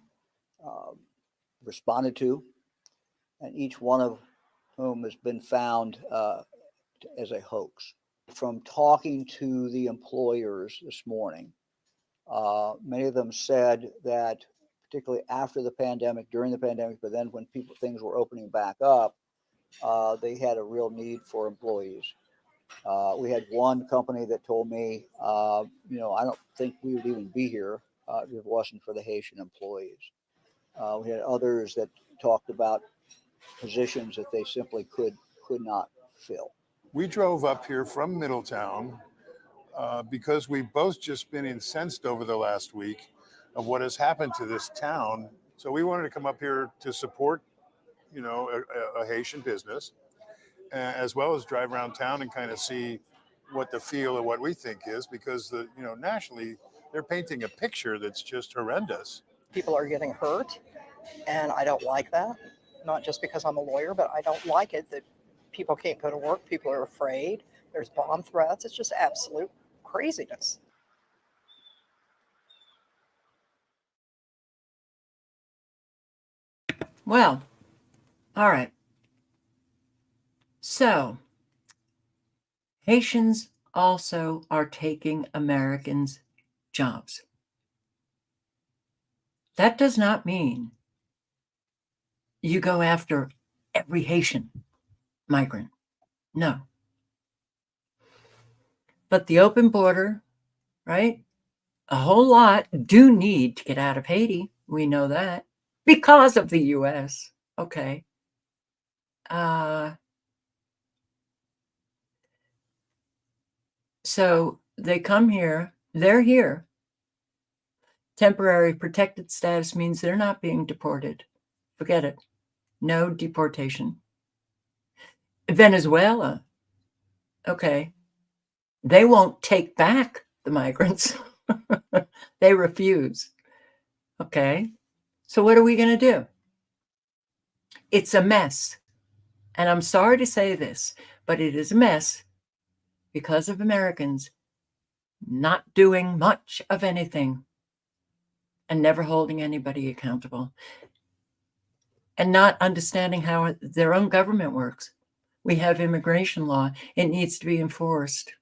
responded to, and each one of whom has been found as a hoax. From talking to the employers this morning, many of them said that, particularly after the pandemic, during the pandemic, but then when things were opening back up, they had a real need for employees. We had one company that told me, I don't think we would even be here if it wasn't for the Haitian employees. We had others that talked about positions that they simply could not fill. We drove up here from Middletown because we've both just been incensed over the last week of what has happened to this town. So we wanted to come up here to support, a Haitian business, as well as drive around town and kind of see what the feel of what we think is, because nationally they're painting a picture that's just horrendous. People are getting hurt, and I don't like that. Not just because I'm a lawyer, but I don't like it that people can't go to work. People are afraid. There's bomb threats. It's just absolute craziness. Well, all right. So, Haitians also are taking Americans' jobs. That does not mean you go after every Haitian migrant. No. But the open border, right? A whole lot do need to get out of Haiti. We know that because of the U.S. Okay. So they come here, they're here. Temporary protected status means they're not being deported. Forget it. No deportation. Venezuela, okay. They won't take back the migrants. They refuse. Okay. So what are we going to do? It's a mess. And I'm sorry to say this, but it is a mess because of Americans not doing much of anything and never holding anybody accountable and not understanding how their own government works. We have immigration law. It needs to be enforced.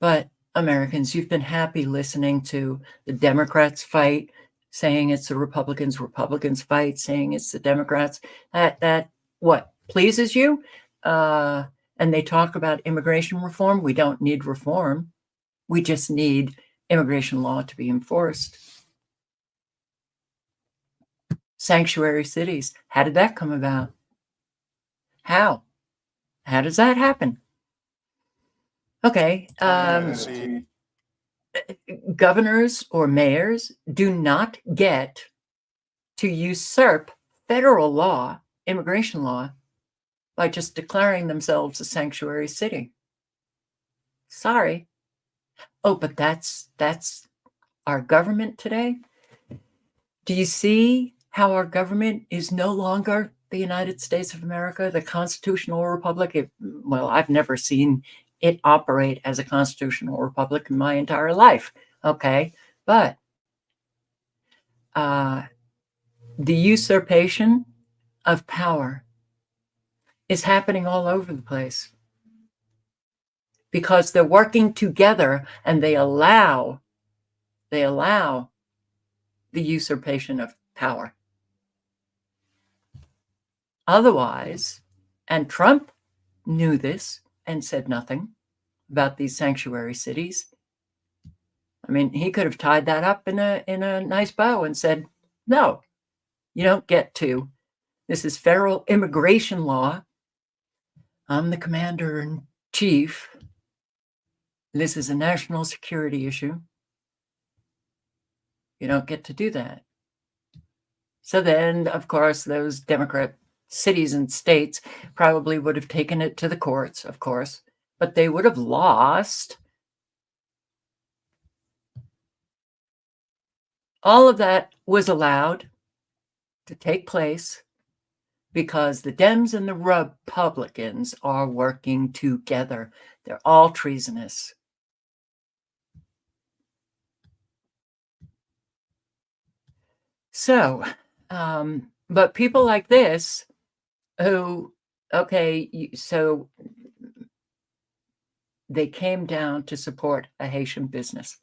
But Americans, you've been happy listening to the Democrats fight, saying it's the Republicans fight, saying it's the Democrats. That what pleases you? And they talk about immigration reform. We don't need reform. We just need immigration law to be enforced. Sanctuary cities. How did that come about? How? How does that happen? Okay. Governors or mayors do not get to usurp federal law, immigration law, by just declaring themselves a sanctuary city. Sorry. Oh, but that's our government today. Do you see how our government is no longer the United States of America, the constitutional republic? Well, I've never seen it operate as a constitutional republic in my entire life. Okay, but the usurpation of power is happening all over the place because they're working together and they allow the usurpation of power. Otherwise, and Trump knew this and said nothing about these sanctuary cities. I mean, he could have tied that up in a nice bow and said, no, you don't get to. This is federal immigration law. I'm the commander in chief. This is a national security issue. You don't get to do that. So then, of course, those Democrat cities and states probably would have taken it to the courts, of course, but they would have lost. All of that was allowed to take place because the Dems and the Republicans are working together. They're all treasonous. So, but people like this who, okay, so they came down to support a Haitian business.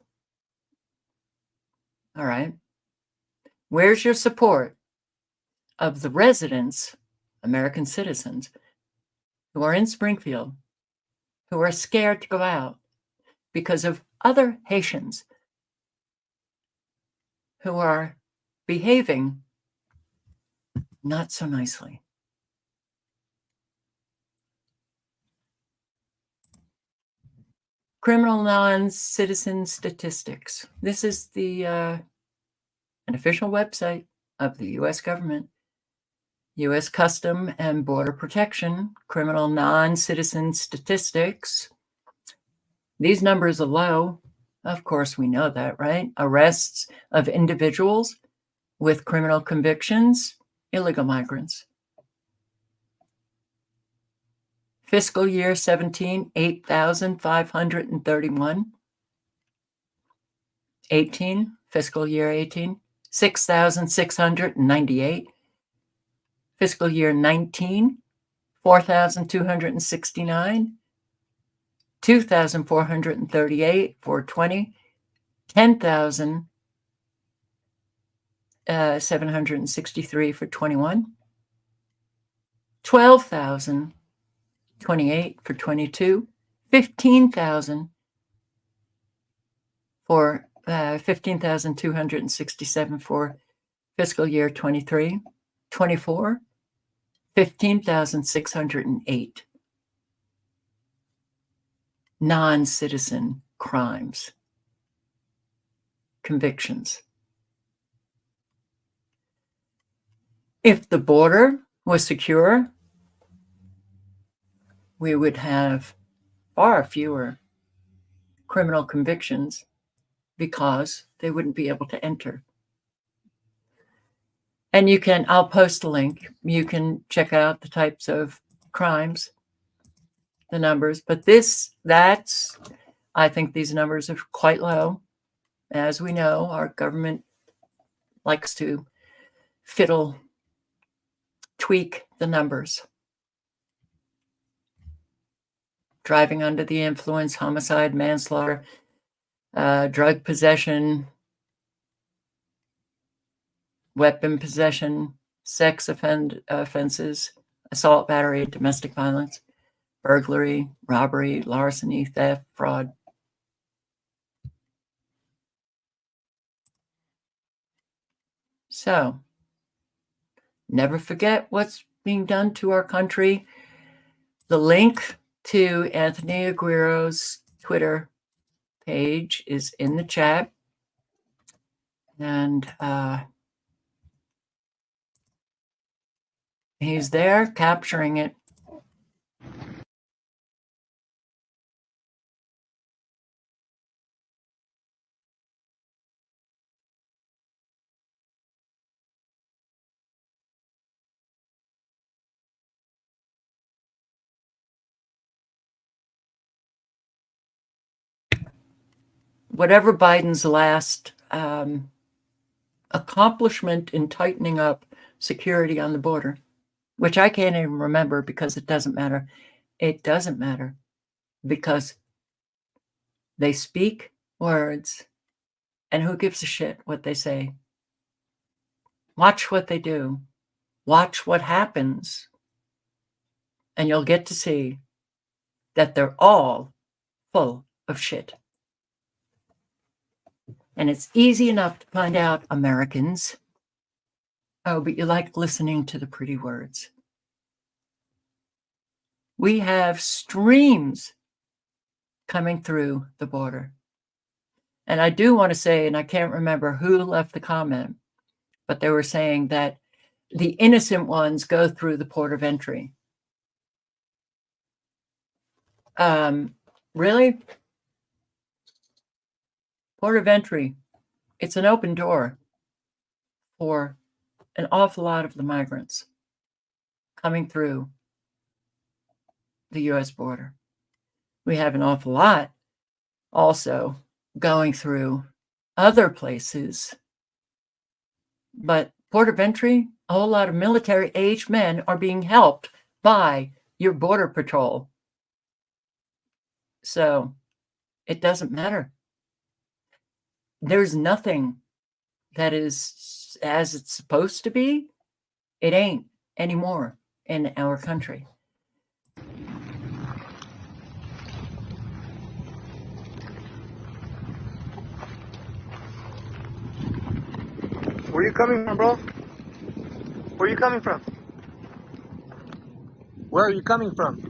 All right. Where's your support of the residents, American citizens, who are in Springfield, who are scared to go out because of other Haitians who are behaving not so nicely? Criminal non-citizen statistics. This is the an official website of the U.S. government. U.S. Custom and Border Protection, criminal non-citizen statistics. These numbers are low. Of course, we know that, right? Arrests of individuals with criminal convictions, illegal migrants. Fiscal year 17, 8,531. 18, fiscal year 18, 6,698. Fiscal year 19, 4,269. 2,438 for 20, 10,763 for 21, 12,028 for 22, 15,000 for 15,267 for fiscal year 23, 24, 15,608. Non-citizen crimes, convictions. If the border was secure, we would have far fewer criminal convictions because they wouldn't be able to enter. And you can, I'll post a link. You can check out the types of crimes, the numbers, but I think these numbers are quite low. As we know, our government likes to tweak the numbers. Driving under the influence, homicide, manslaughter, drug possession, weapon possession, sex offenses, assault, battery, domestic violence, burglary, robbery, larceny, theft, fraud. So, never forget what's being done to our country The link to Anthony Aguiro's Twitter page is in the chat. And he's there capturing it. Whatever Biden's last accomplishment in tightening up security on the border, which I can't even remember because it doesn't matter. It doesn't matter because they speak words, and who gives a shit what they say? Watch what they do. Watch what happens. And you'll get to see that they're all full of shit. And it's easy enough to find out, Americans. Oh, but you like listening to the pretty words. We have streams coming through the border. And I do want to say, and I can't remember who left the comment, but they were saying that the innocent ones go through the port of entry. Really? Port of entry. It's an open door for an awful lot of the migrants coming through the U.S. border. We have an awful lot also going through other places. But port of entry, a whole lot of military-aged men are being helped by your border patrol. So it doesn't matter. There's nothing that is as it's supposed to be. It ain't anymore in our country. Where you coming from, bro? Where you coming from? Where are you coming from?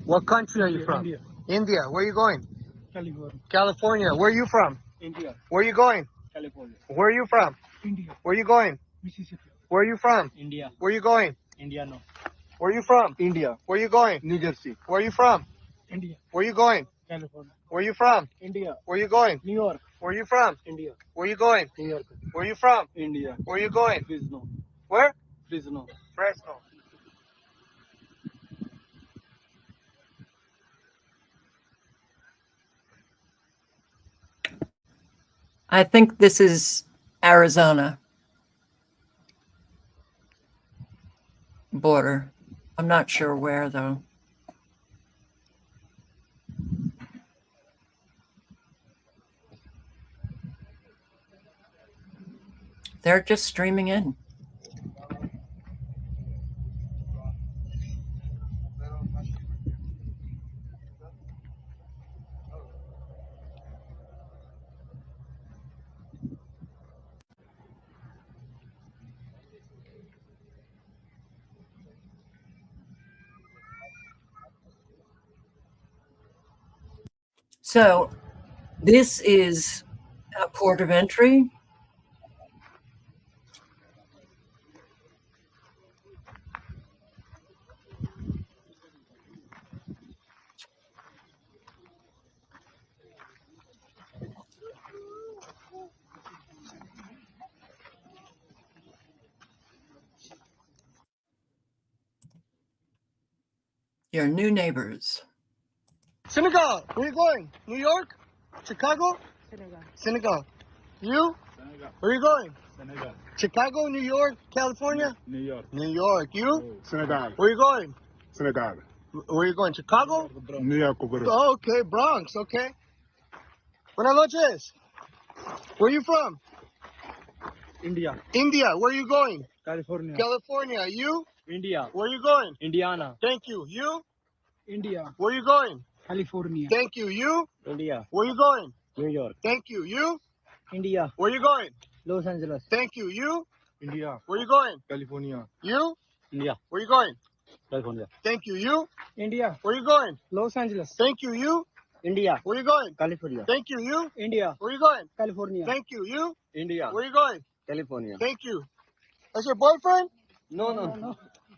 What country are you from? India. India. Where are you going? California. California. Where are you from? India. Where are you going? California. Where are you from? India. Where are you going? Mississippi. Where are you from? India. Where are you going? India, no. Where are you from? India. Where are you going? New Jersey. Where are you from? India. Where are you going? California. Where are you from? India. Where are you going? New York. Where are you from? India. Where are you going? New York. Where are you from? India. Where are you going? Fresno. Where? Fresno. Fresno. I think this is Arizona border. I'm not sure where, though. They're just streaming in. So this is a port of entry. Your new neighbors. Senegal. Where are you going? New York? Chicago? Senegal. Senegal. You? Senegal. Where are you going? Senegal. Chicago, New York, California? New York. New York. You? Senegal. Where are you going? Senegal. Where are you going? Chicago? New York. Oh, okay, Bronx, okay. Buenas noches. Where are you from? India. India. Where are you going? California. California. You? India. Where are you going? Indiana. Thank you. You? India. Where are you going? California. Thank you. You? India. Where are you going? New York. Thank you. You? India. Where are you going? Los Angeles. Thank you. You? India. Where are you going? California. You? India. Where are you going? California. Thank you. You? India. Where you going? Los Angeles. Thank you. You? India. Where you going? California. Thank you. You? India. Where you going? California. Thank you. You? India. Where you going? California. Thank you. That's your boyfriend? No.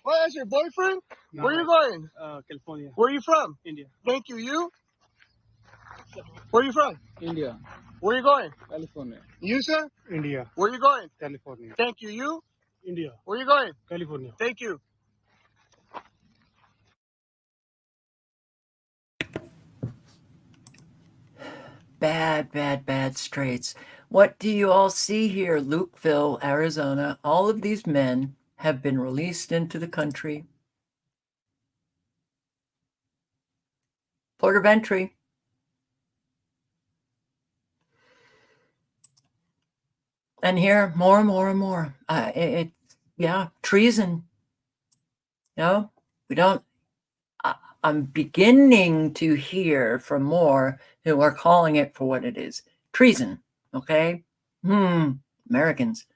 What? That's your boyfriend? No. Where you going? California. Where you from? India. Thank you. You? Where you from? India. Where you going? California. You, sir? India. Where you going? California. Thank you. You? India. Where you going? California. Thank you. Bad straits. What do you all see here? Lukeville, Arizona. All of these men have been released into the country. Port of entry. And here, more and more. Yeah, treason. No, we don't. I'm beginning to hear from more who are calling it for what it is. Treason, okay? Americans,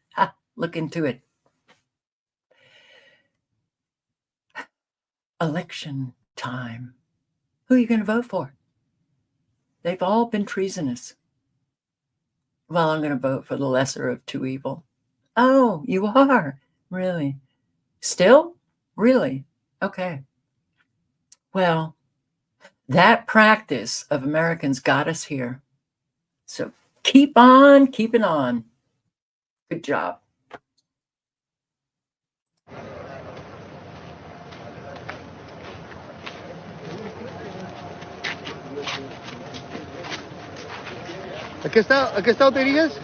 look into it. Election time. Who are you going to vote for? They've all been treasonous. Well, I'm going to vote for the lesser of two evil. Oh, you are? Really? Still? Really? Okay. Well, that practice of Americans got us here. So keep on keeping on. Good job. ¿A qué estado te diriges?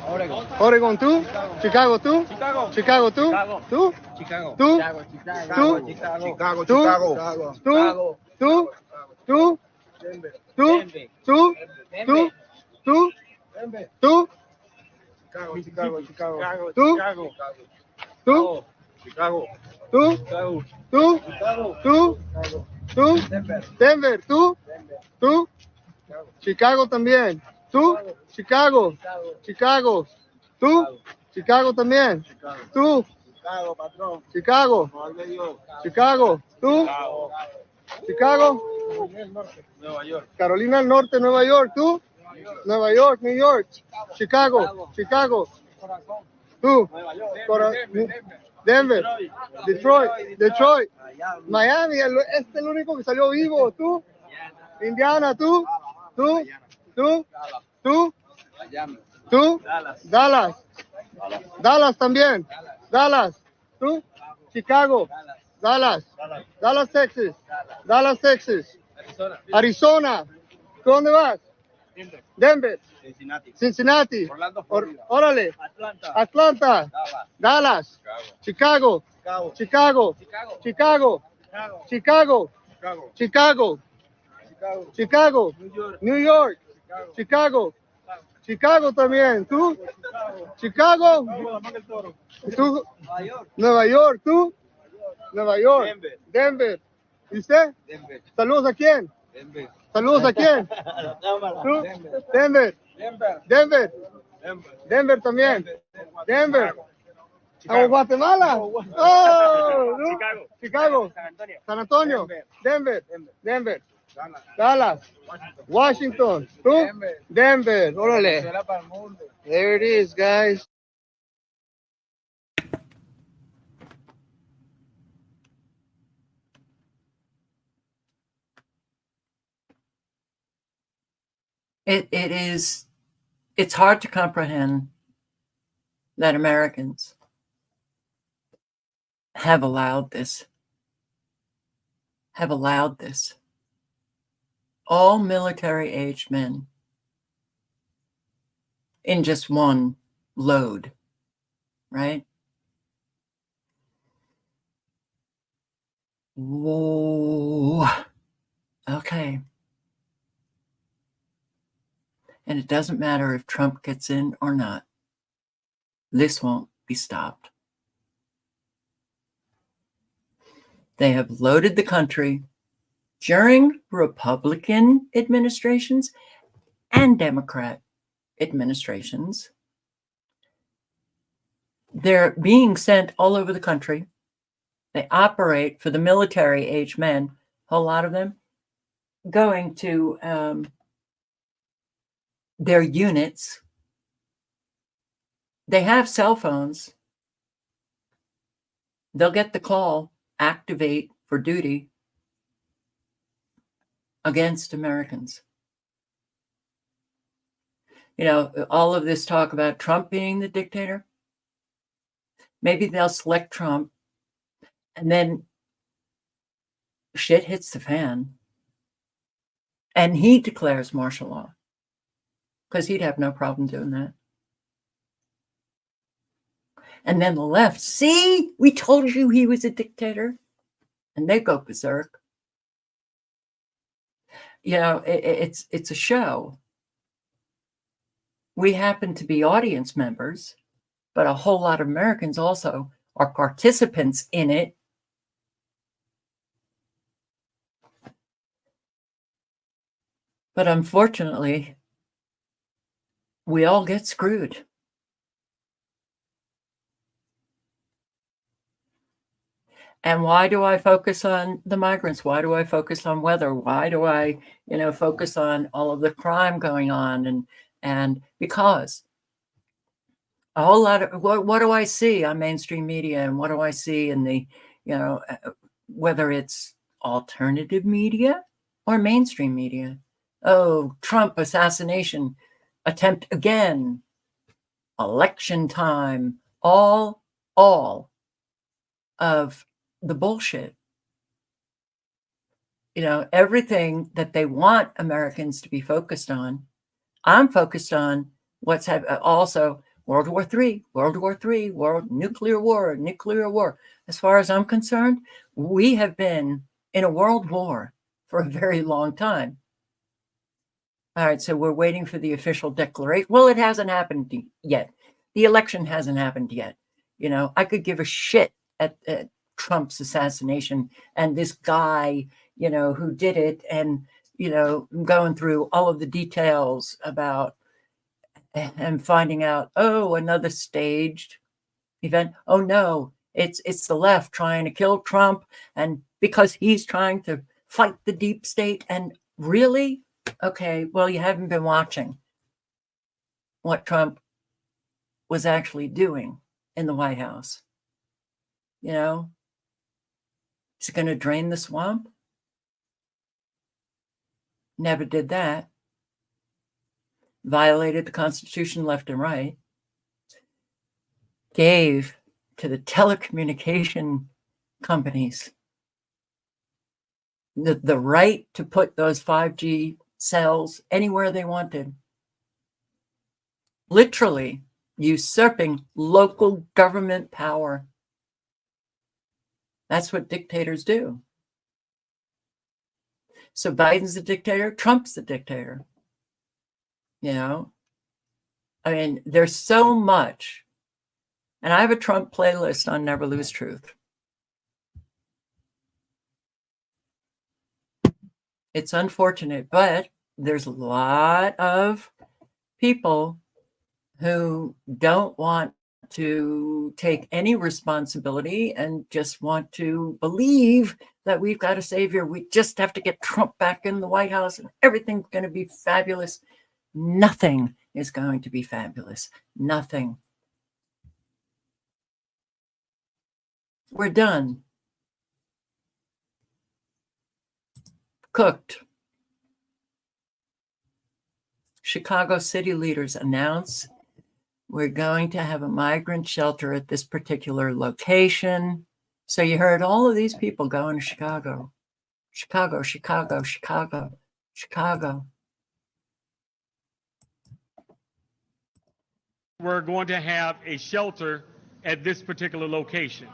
Oregon. Oregon, ¿tú? Chicago, ¿tú? Chicago, ¿tú? ¿Tú? Chicago. ¿Tú? Chicago. Chicago. ¿Tú? ¿Tú? ¿Tú? ¿Tú? Denver. ¿Tú? ¿Tú? ¿Tú? ¿Tú? Denver. ¿Tú? Chicago. ¿Tú? ¿Tú? Chicago. ¿Tú? Chicago. ¿Tú? ¿Tú? ¿Tú? Denver. Denver, ¿tú? ¿Tú? Chicago también. ¿Tú? Chicago. Chicago. ¿Tú? Chicago también. ¿Tú? Chicago, patrón. Chicago. Chicago. ¿Tú? Chicago. Nueva York. Carolina del Norte, Nueva York. ¿Tú? Nueva York, New York. Chicago. Chicago. ¿Tú? Denver. Detroit. Miami. Este es el único que salió vivo. ¿Tú? Indiana. ¿Tú? ¿Tú? ¿Tú? ¿Tú? ¿Tú? Dallas también. Dallas. ¿Tú? Chicago. Dallas. Texas. Texas. Arizona. ¿Tú dónde vas? Denver. Cincinnati. Órale. Atlanta. Dallas. Chicago. Chicago. New York. Chicago también. ¿Tú? Chicago. ¿Tú? Nueva York. ¿Tú? Nueva York. Denver. ¿Y usted? ¿Saludos a quién? ¿Saludos a quién? ¿Tú? Denver también. Denver. ¿A Guatemala? ¡Oh! Chicago. San Antonio. Denver. Dallas. Washington. ¿Tú? Denver. Órale. There it is, guys. It's hard to comprehend that Americans have allowed this. All military-aged men in just one load, right? Whoa. Okay. And it doesn't matter if Trump gets in or not. This won't be stopped. They have loaded the country during Republican administrations and Democrat administrations. They're being sent all over the country They operate for the military age men, a whole lot of them, going to their units. They have cell phones. They'll get the call, activate for duty against Americans. You know, all of this talk about Trump being the dictator, maybe they'll select Trump and then shit hits the fan and he declares martial law because he'd have no problem doing that. And then the left, see, we told you he was a dictator, and they go berserk. You know, it's a show. We happen to be audience members, but a whole lot of Americans also are participants in it. But unfortunately, we all get screwed. And why do I focus on the migrants? Why do I focus on weather? Why do I, focus on all of the crime going on? And because a whole lot of what do I see on mainstream media, and what do I see in the, whether it's alternative media or mainstream media? Oh, Trump assassination attempt again, election time, all of the bullshit. Everything that they want Americans to be focused on. I'm focused on what's also World War III, world nuclear war. As far as I'm concerned, we have been in a world war for a very long time. All right, so we're waiting for the official declaration. Well, it hasn't happened yet. The election hasn't happened yet. I could give a shit at Trump's assassination and this guy, who did it, and, going through all of the details about and finding out, oh, another staged event. Oh no, it's the left trying to kill Trump, and because he's trying to fight the deep state. And really, okay, well, you haven't been watching what Trump was actually doing in the White House. He's going to drain the swamp. Never did that. Violated the Constitution left and right. Gave to the telecommunication companies the right to put those 5G cells anywhere they wanted. Literally usurping local government power. That's what dictators do. So Biden's the dictator, Trump's the dictator. I mean, there's so much. And I have a Trump playlist on Never Lose Truth. It's unfortunate, but there's a lot of people who don't want to take any responsibility and just want to believe that we've got a savior. We just have to get Trump back in the White House and everything's going to be fabulous. Nothing is going to be fabulous. Nothing. We're done. Cooked. Chicago city leaders announce we're going to have a migrant shelter at this particular location. So you heard all of these people going to Chicago. Chicago, Chicago, Chicago, Chicago. We're going to have a shelter at this particular location.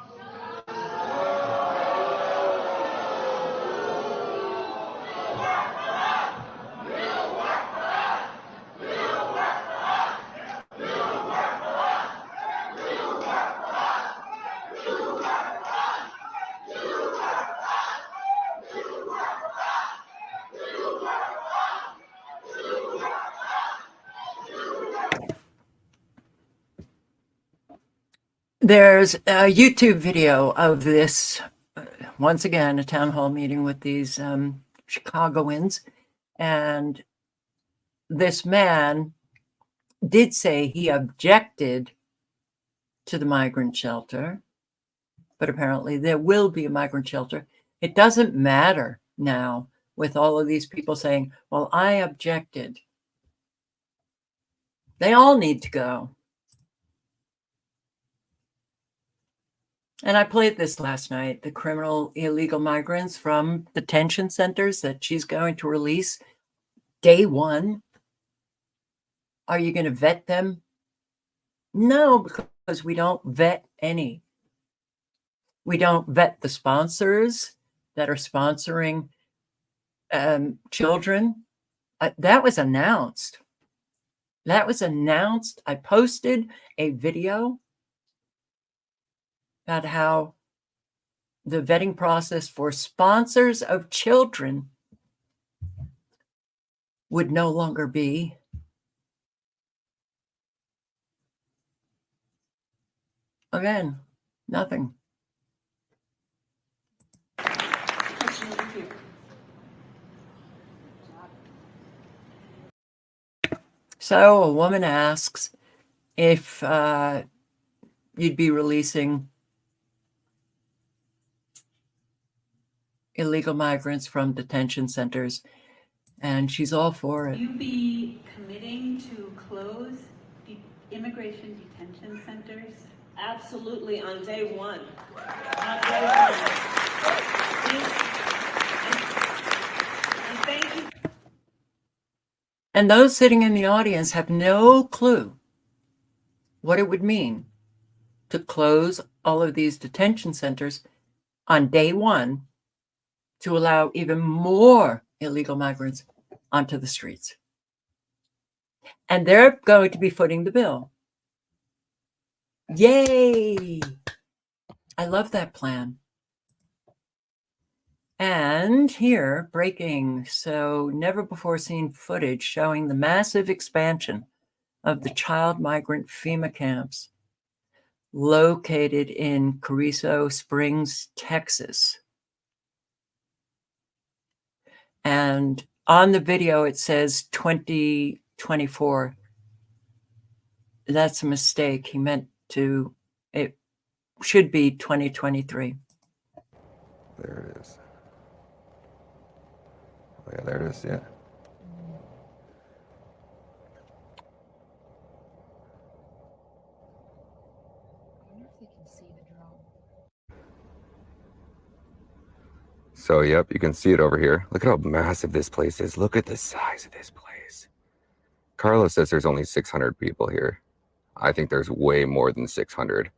There's a YouTube video of this, once again, a town hall meeting with these Chicagoans. And this man did say he objected to the migrant shelter, but apparently there will be a migrant shelter. It doesn't matter now with all of these people saying, well, I objected. They all need to go. And I played this last night, the criminal illegal migrants from detention centers that she's going to release day one. Are you going to vet them? No, because we don't vet any. We don't vet the sponsors that are sponsoring children. That was announced. That was announced. I posted a video about how the vetting process for sponsors of children would no longer be. Again, nothing. So a woman asks if you'd be releasing illegal migrants from detention centers, and she's all for it. Will you be committing to close immigration detention centers? Absolutely, on day one. On day one. And thank you. And those sitting in the audience have no clue what it would mean to close all of these detention centers on day one to allow even more illegal migrants onto the streets. And they're going to be footing the bill. Yay! I love that plan. And here, breaking, so never before seen footage showing the massive expansion of the child migrant FEMA camps located in Carrizo Springs, Texas. And on the video, it says 2024. That's a mistake. He meant to, it should be 2023. There it is. Oh, yeah, there it is, yeah. So, yep, you can see it over here. Look at how massive this place is. Look at the size of this place. Carlos says there's only 600 people here. I think there's way more than 600.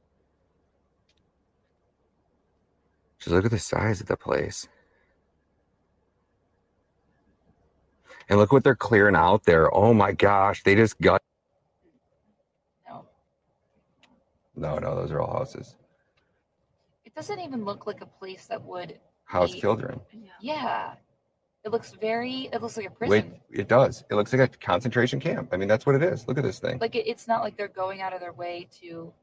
Just look at the size of the place. And look what they're clearing out there. Oh my gosh, they just got... No, those are all houses. It doesn't even look like a place that would House children. Yeah. It looks like a prison. Wait, it does. It looks like a concentration camp. I mean, that's what it is. Look at this thing. Like it's not like they're going out of their way to,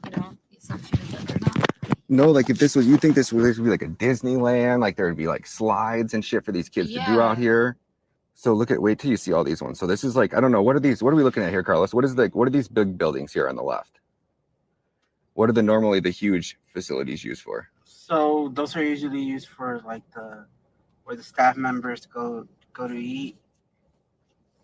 the assumption is that they're not. No, like if this was, you think this would be like a Disneyland, like there would be like slides and shit for these kids to do out here. So wait till you see all these ones. So this is like, I don't know, what are we looking at here, Carlos? What are these big buildings here on the left? What are normally the huge facilities used for? So those are usually used for like where the staff members go to eat,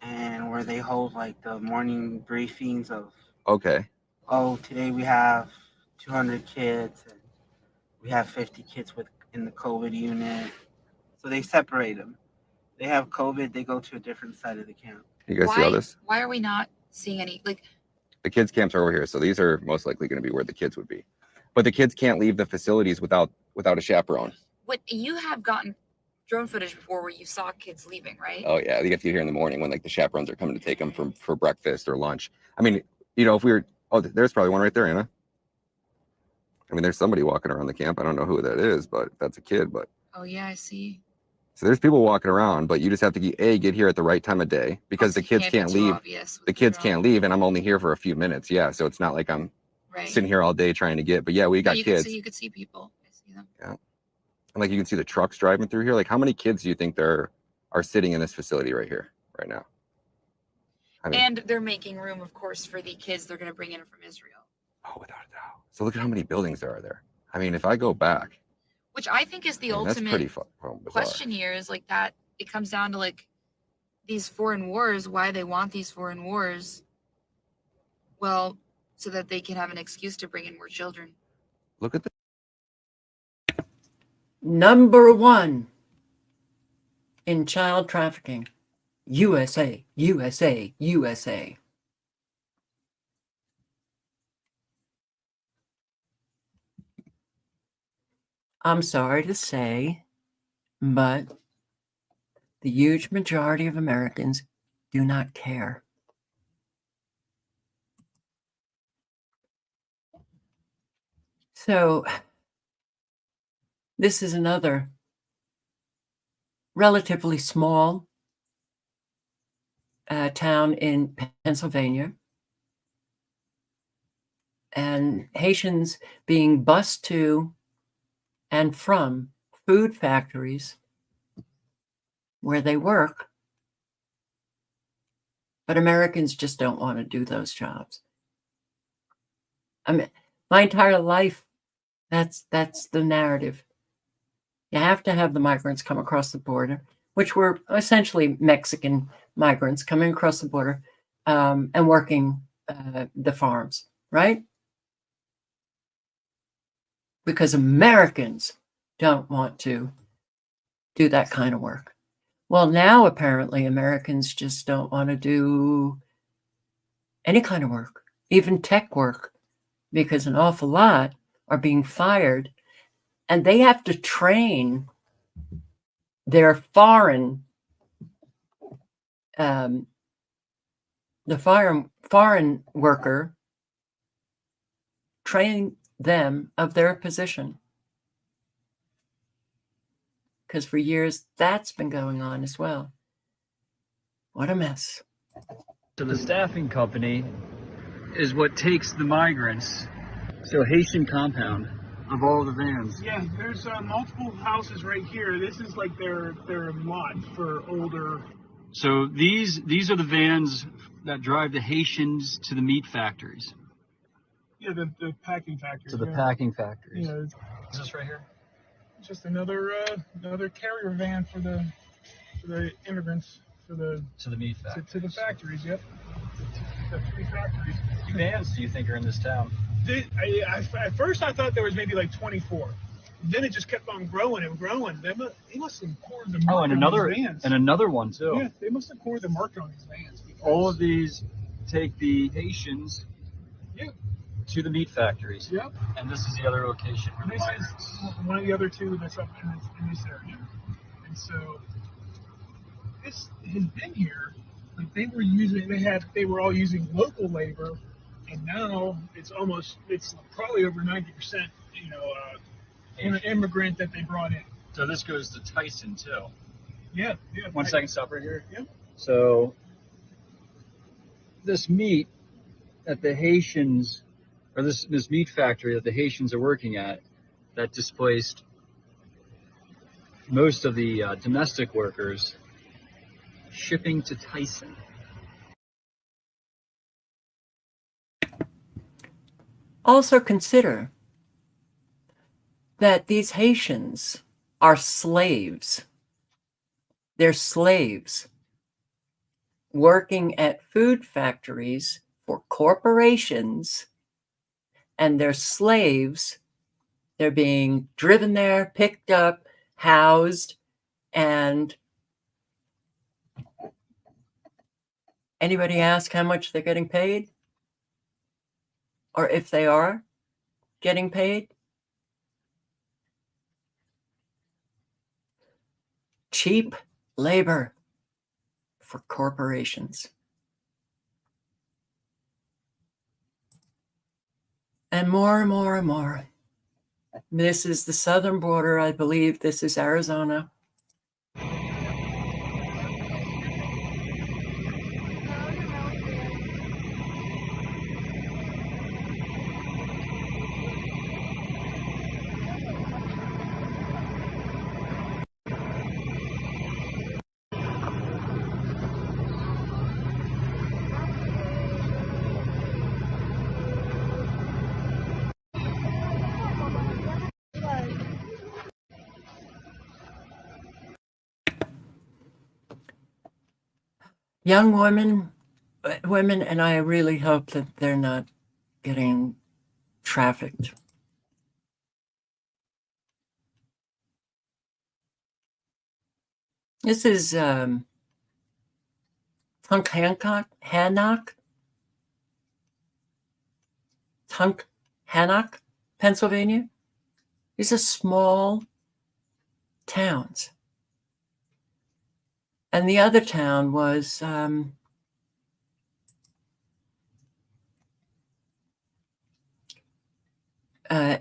and where they hold like the morning briefings of, okay, oh, today we have 200 kids and we have 50 kids in the COVID unit. So they separate them. They have COVID, they go to a different side of the camp. You guys see all this? Why are we not seeing any, The kids' camps are over here, so these are most likely going to be where the kids would be. But the kids can't leave the facilities without a chaperone. what you have gotten drone footage before where you saw kids leaving, right? Oh yeah, you have to get here in the morning when like the chaperones are coming to take them for breakfast or lunch. I mean, if we were, there's probably one right there, Anna. I mean, there's somebody walking around the camp. I don't know who that is, but that's a kid. But Oh yeah, I see. so there's people walking around, but you just have to get here at the right time of day because the kids can't leave. The kids can't leave, and I'm only here for a few minutes. Yeah, so it's not like I'm Right. sitting here all day trying to get. But yeah, we got kids. You could see people. I see them. Yeah. And like you can see the trucks driving through here. Like how many kids do you think there are sitting in this facility right here, right now? I mean, And they're making room, of course, for the kids they're going to bring in from Israel. oh, without a doubt. So look at how many buildings there are there. I mean, if I go back, Which I think is the that's pretty ultimate bizarre. question here is like that. It comes down to like these foreign wars, why they want these foreign wars. Well, so that they can have an excuse to bring in more children. Look at the Number 1 in child trafficking. USA, USA, USA. I'm sorry to say, but the huge majority of Americans do not care. So this is another relatively small town in Pennsylvania, and Haitians being bused to and from food factories where they work, but Americans just don't want to do those jobs. I mean, my entire life, that's the narrative. You have to have the migrants come across the border, which were essentially Mexican migrants coming across the border and working the farms, right? Because Americans don't want to do that kind of work. Well, now apparently Americans just don't want to do any kind of work, even tech work, because an awful lot are being fired, and they have to train their foreign worker, train them of their position. Because for years, that's been going on as well. What a mess. So the staffing company is what takes the migrants to a Haitian compound of all the vans. Yeah, there's multiple houses right here. This is like their lot for older. So these are the vans that drive the Haitians to the meat factories. Yeah, the packing factories. To the packing factories. Yeah. Is this right here? Just another carrier van for the immigrants to the meat factories. To the factories. Yep. The 3 factories. How many vans do you think are in this town? At first, I thought there was maybe like 24. Then it just kept on growing and growing. They must have poured the marker on these vans. And another one too. Yeah, they must have poured the marker on these vans. All of these take the Haitians to the meat factories. Yep. And this is the other location. And this is one of the other 2 that's up in this area. And so this has been here. Like they were all using local labor, and now it's probably over 90%, immigrant that they brought in. So this goes to Tyson too. Yeah. One second, stop right here. Yep. So this meat that the Haitians, or this meat factory that the Haitians are working at, that displaced most of the domestic workers, shipping to Tyson. Also consider that these Haitians are slaves. They're slaves working at food factories for corporations, and they're slaves. They're being driven there, picked up, housed, and anybody ask how much they're getting paid? Or if they are getting paid? Cheap labor for corporations. And more and more and more. This is the southern border. I believe this is Arizona. young women, and I really hope that they're not getting trafficked. This is Tunkhannock, Pennsylvania. These are small towns. And the other town was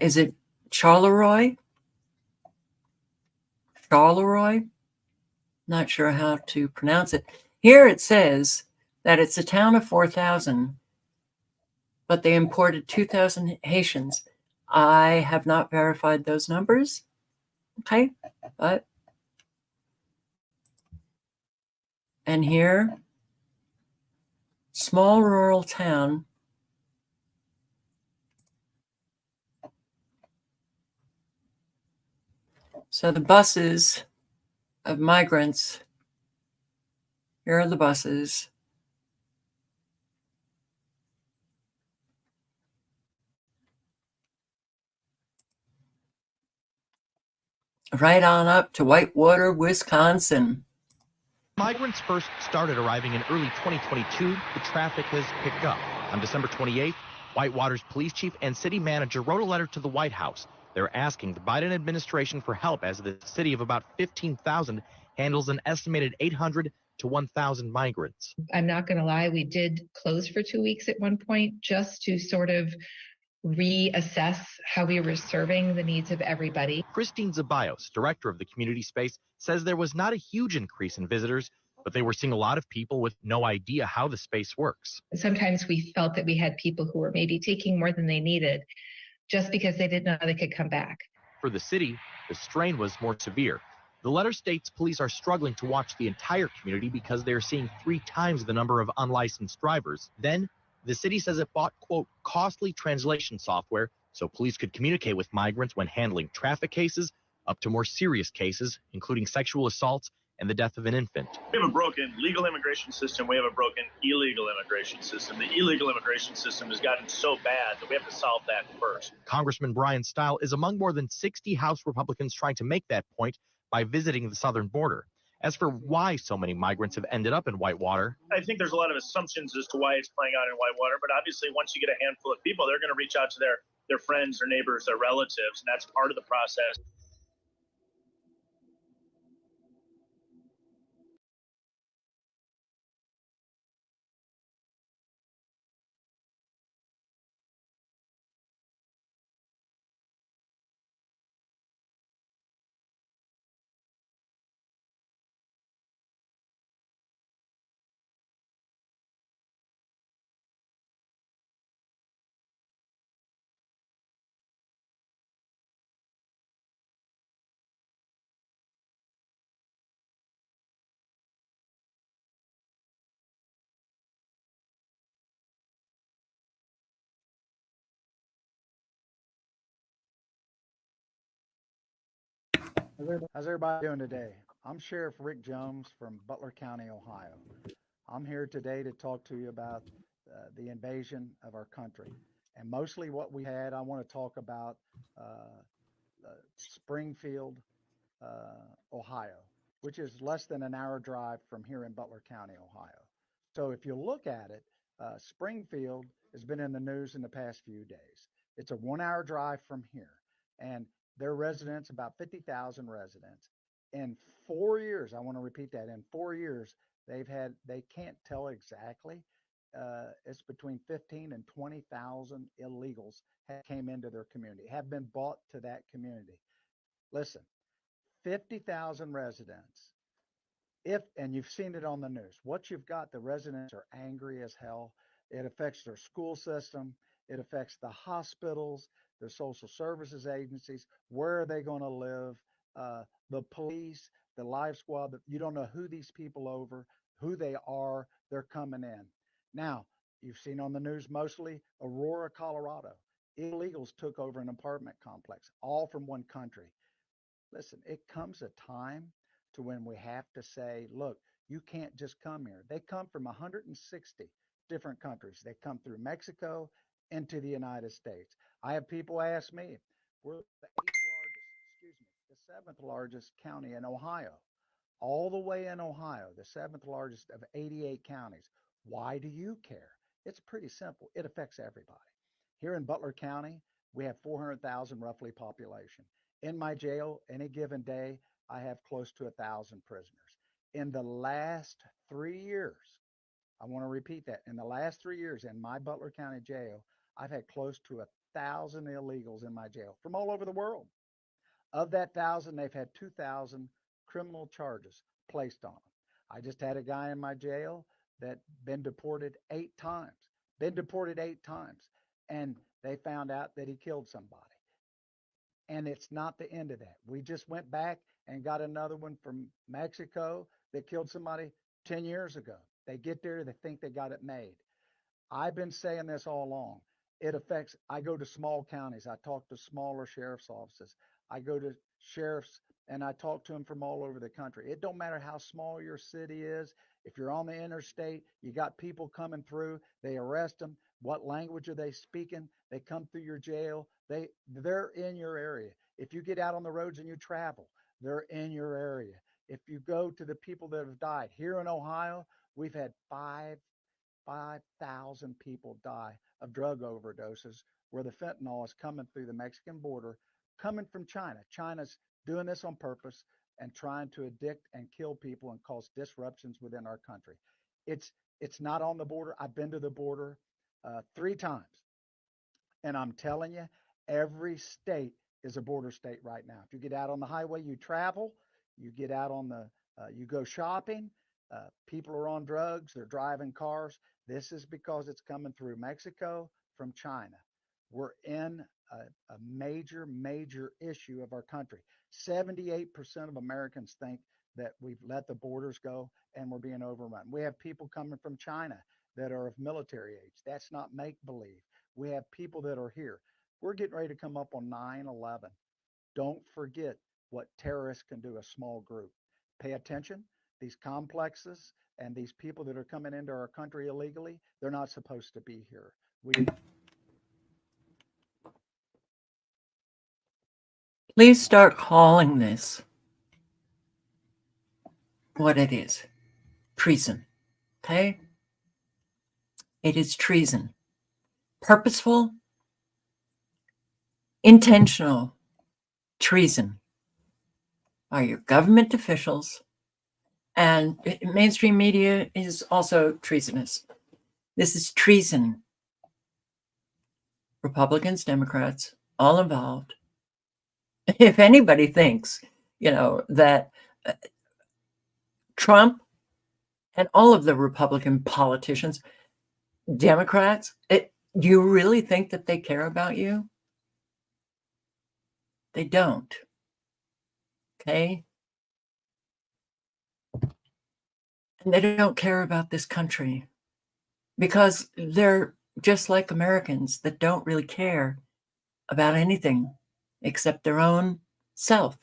is it Charleroi? Charleroi? Not sure how to pronounce it. Here it says that it's a town of 4,000, but they imported 2,000 Haitians. I have not verified those numbers. Okay, but and here, small rural town. So the buses of migrants, here are the buses. Right on up to Whitewater, Wisconsin. Migrants first started arriving in early 2022, the traffic has picked up. On December 28th, Whitewater's police chief and city manager wrote a letter to the White House. They're asking the Biden administration for help as the city of about 15,000 handles an estimated 800 to 1,000 migrants. I'm not going to lie, we did close for 2 weeks at one point just to sort of reassess how we were serving the needs of everybody. Christine Zabayos, director of the community space, says there was not a huge increase in visitors, but they were seeing a lot of people with no idea how the space works. Sometimes we felt that we had people who were maybe taking more than they needed just because they didn't know they could come back. For the city, the strain was more severe. The letter states police are struggling to watch the entire community because they're seeing 3 times the number of unlicensed drivers. Then, the city says it bought, quote, costly translation software so police could communicate with migrants when handling traffic cases up to more serious cases, including sexual assaults and the death of an infant. We have a broken legal immigration system. We have a broken illegal immigration system. The illegal immigration system has gotten so bad that we have to solve that first. Congressman Brian Stile is among more than 60 House Republicans trying to make that point by visiting the southern border. As for why so many migrants have ended up in Whitewater, I think there's a lot of assumptions as to why it's playing out in Whitewater, but obviously once you get a handful of people, they're going to reach out to their friends, their neighbors, their relatives, and that's part of the process. How's everybody doing today? I'm Sheriff Rick Jones from Butler County, Ohio. I'm here today to talk to you about the invasion of our country. And mostly what we had, I want to talk about Springfield, Ohio, which is less than an hour drive from here in Butler County, Ohio. So if you look at it, Springfield has been in the news in the past few days. It's a 1 hour drive from here. And their residents, about 50,000 residents. In 4 years, I want to repeat that, in 4 years, they can't tell exactly, it's between 15 and 20,000 illegals have came into their community, have been brought to that community. Listen, 50,000 residents. And you've seen it on the news, what you've got, the residents are angry as hell. It affects their school system. It affects the hospitals, the social services agencies. Where are they going to live? The police, the life squad. You don't know who these people over, who they are. They're coming in. Now, you've seen on the news mostly Aurora, Colorado. Illegals took over an apartment complex, all from one country. Listen, it comes a time to when we have to say, look, You can't just come here. They come from 160 different countries. They come through Mexico into the United States. I have people ask me, we're the seventh largest county in Ohio, all the way in Ohio, the seventh largest of 88 counties. Why do you care? It's pretty simple. It affects everybody. Here in Butler County, we have 400,000 roughly population. In my jail, any given day, I have close to 1,000 prisoners. In the last 3 years, I want to repeat that. In the last 3 years in my Butler County jail, I've had close to 1,000 illegals in my jail from all over the world. Of that 1,000, they've had 2,000 criminal charges placed on them. I just had a guy in my jail that been deported 8 times, and they found out that he killed somebody. And it's not the end of that. We just went back and got another one from Mexico that killed somebody 10 years ago. They get there, they think they got it made. I've been saying this all along. It affects, I go to small counties. I talk to smaller sheriff's offices. I go to sheriffs and I talk to them from all over the country. It don't matter how small your city is. If you're on the interstate, you got people coming through, they arrest them. What language are they speaking? They come through your jail. They're in your area. If you get out on the roads and you travel, they're in your area. If you go to the people that have died here in Ohio, we've had 5,000 people die of drug overdoses where the fentanyl is coming through the Mexican border, coming from China. China's doing this on purpose and trying to addict and kill people and cause disruptions within our country. It's not on the border. I've been to the border 3 times. And I'm telling you, every state is a border state right now. If you get out on the highway, you travel, you get out on you go shopping, people are on drugs, they're driving cars. This is because it's coming through Mexico from China. We're in a major, major issue of our country. 78% of Americans think that we've let the borders go and we're being overrun. We have people coming from China that are of military age. That's not make-believe. We have people that are here. We're getting ready to come up on 9/11. Don't forget what terrorists can do, a small group. Pay attention. These complexes and these people that are coming into our country illegally, they're not supposed to be here. Please start calling this what it is. Treason. Okay? It is treason. Purposeful, intentional treason by your government officials, and mainstream media is also treasonous. This is treason. Republicans, Democrats, all involved. If anybody thinks, that Trump and all of the Republican politicians, Democrats, do you really think that they care about you? They don't. Okay? And they don't care about this country because they're just like Americans that don't really care about anything except their own self.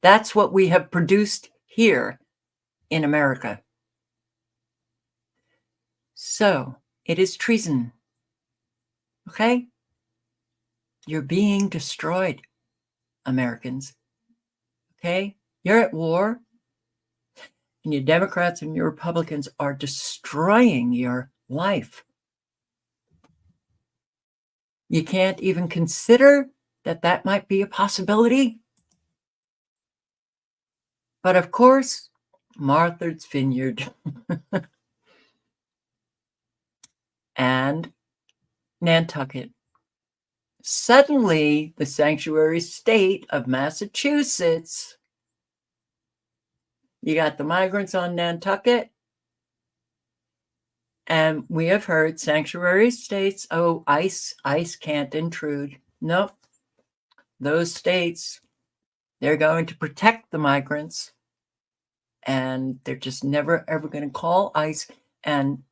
That's what we have produced here in America. So it is treason. Okay? You're being destroyed, Americans. Okay? You're at war, and your Democrats and your Republicans are destroying your life. You can't even consider that might be a possibility. But of course, Martha's Vineyard and Nantucket. Suddenly, the sanctuary state of Massachusetts, you got the migrants on Nantucket, and we have heard sanctuary states, ICE can't intrude. Nope. Those states, they're going to protect the migrants, and they're just never, ever going to call ICE. And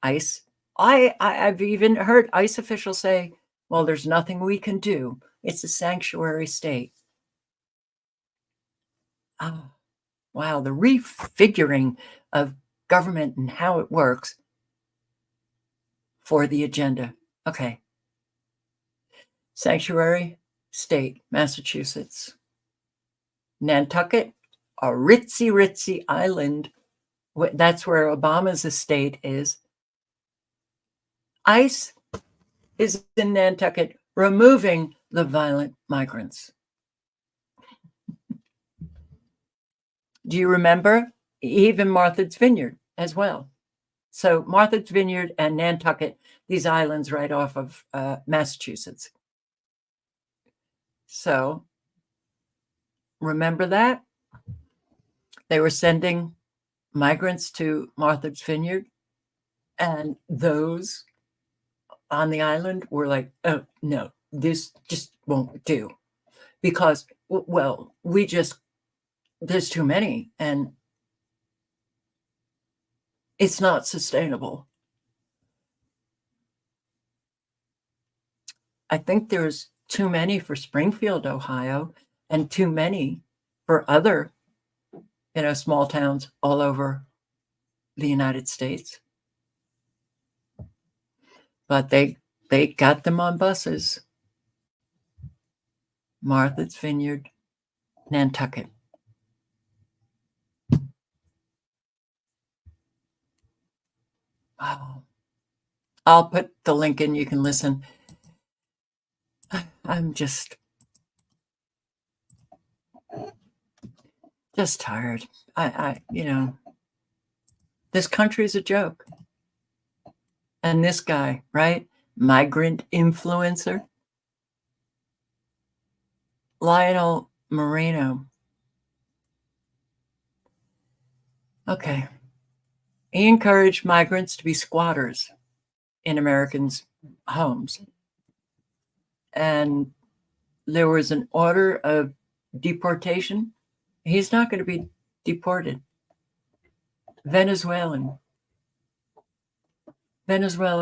ICE, I've even heard ICE officials say, well, there's nothing we can do. It's a sanctuary state. Oh, Wow, the refiguring of government and how it works for the agenda. Okay. Sanctuary State, Massachusetts. Nantucket, a ritzy island. That's where Obama's estate is. ICE is in Nantucket removing the violent migrants. Do you remember? Even Martha's Vineyard as well. So Martha's Vineyard and Nantucket, these islands right off of Massachusetts. So remember that? They were sending migrants to Martha's Vineyard, and those on the island were like, oh, no, this just won't do. Because, well, there's too many, and it's not sustainable. I think there's too many for Springfield, Ohio, and too many for other, small towns all over the United States. But they got them on buses. Martha's Vineyard, Nantucket. Wow. I'll put the link in. You can listen. I'm just tired. This country's a joke. And this guy, right? Migrant influencer. Lionel Moreno. Okay. He encouraged migrants to be squatters in Americans' homes. And there was an order of deportation. He's not going to be deported. Venezuela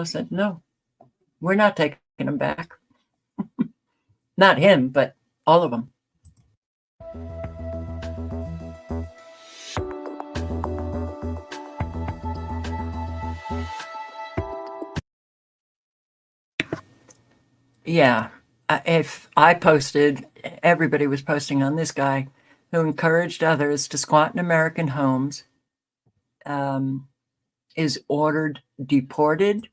said, no, we're not taking him back. Not him, but all of them. Yeah. If I posted, everybody was posting on this guy who encouraged others to squat in American homes, is ordered deported.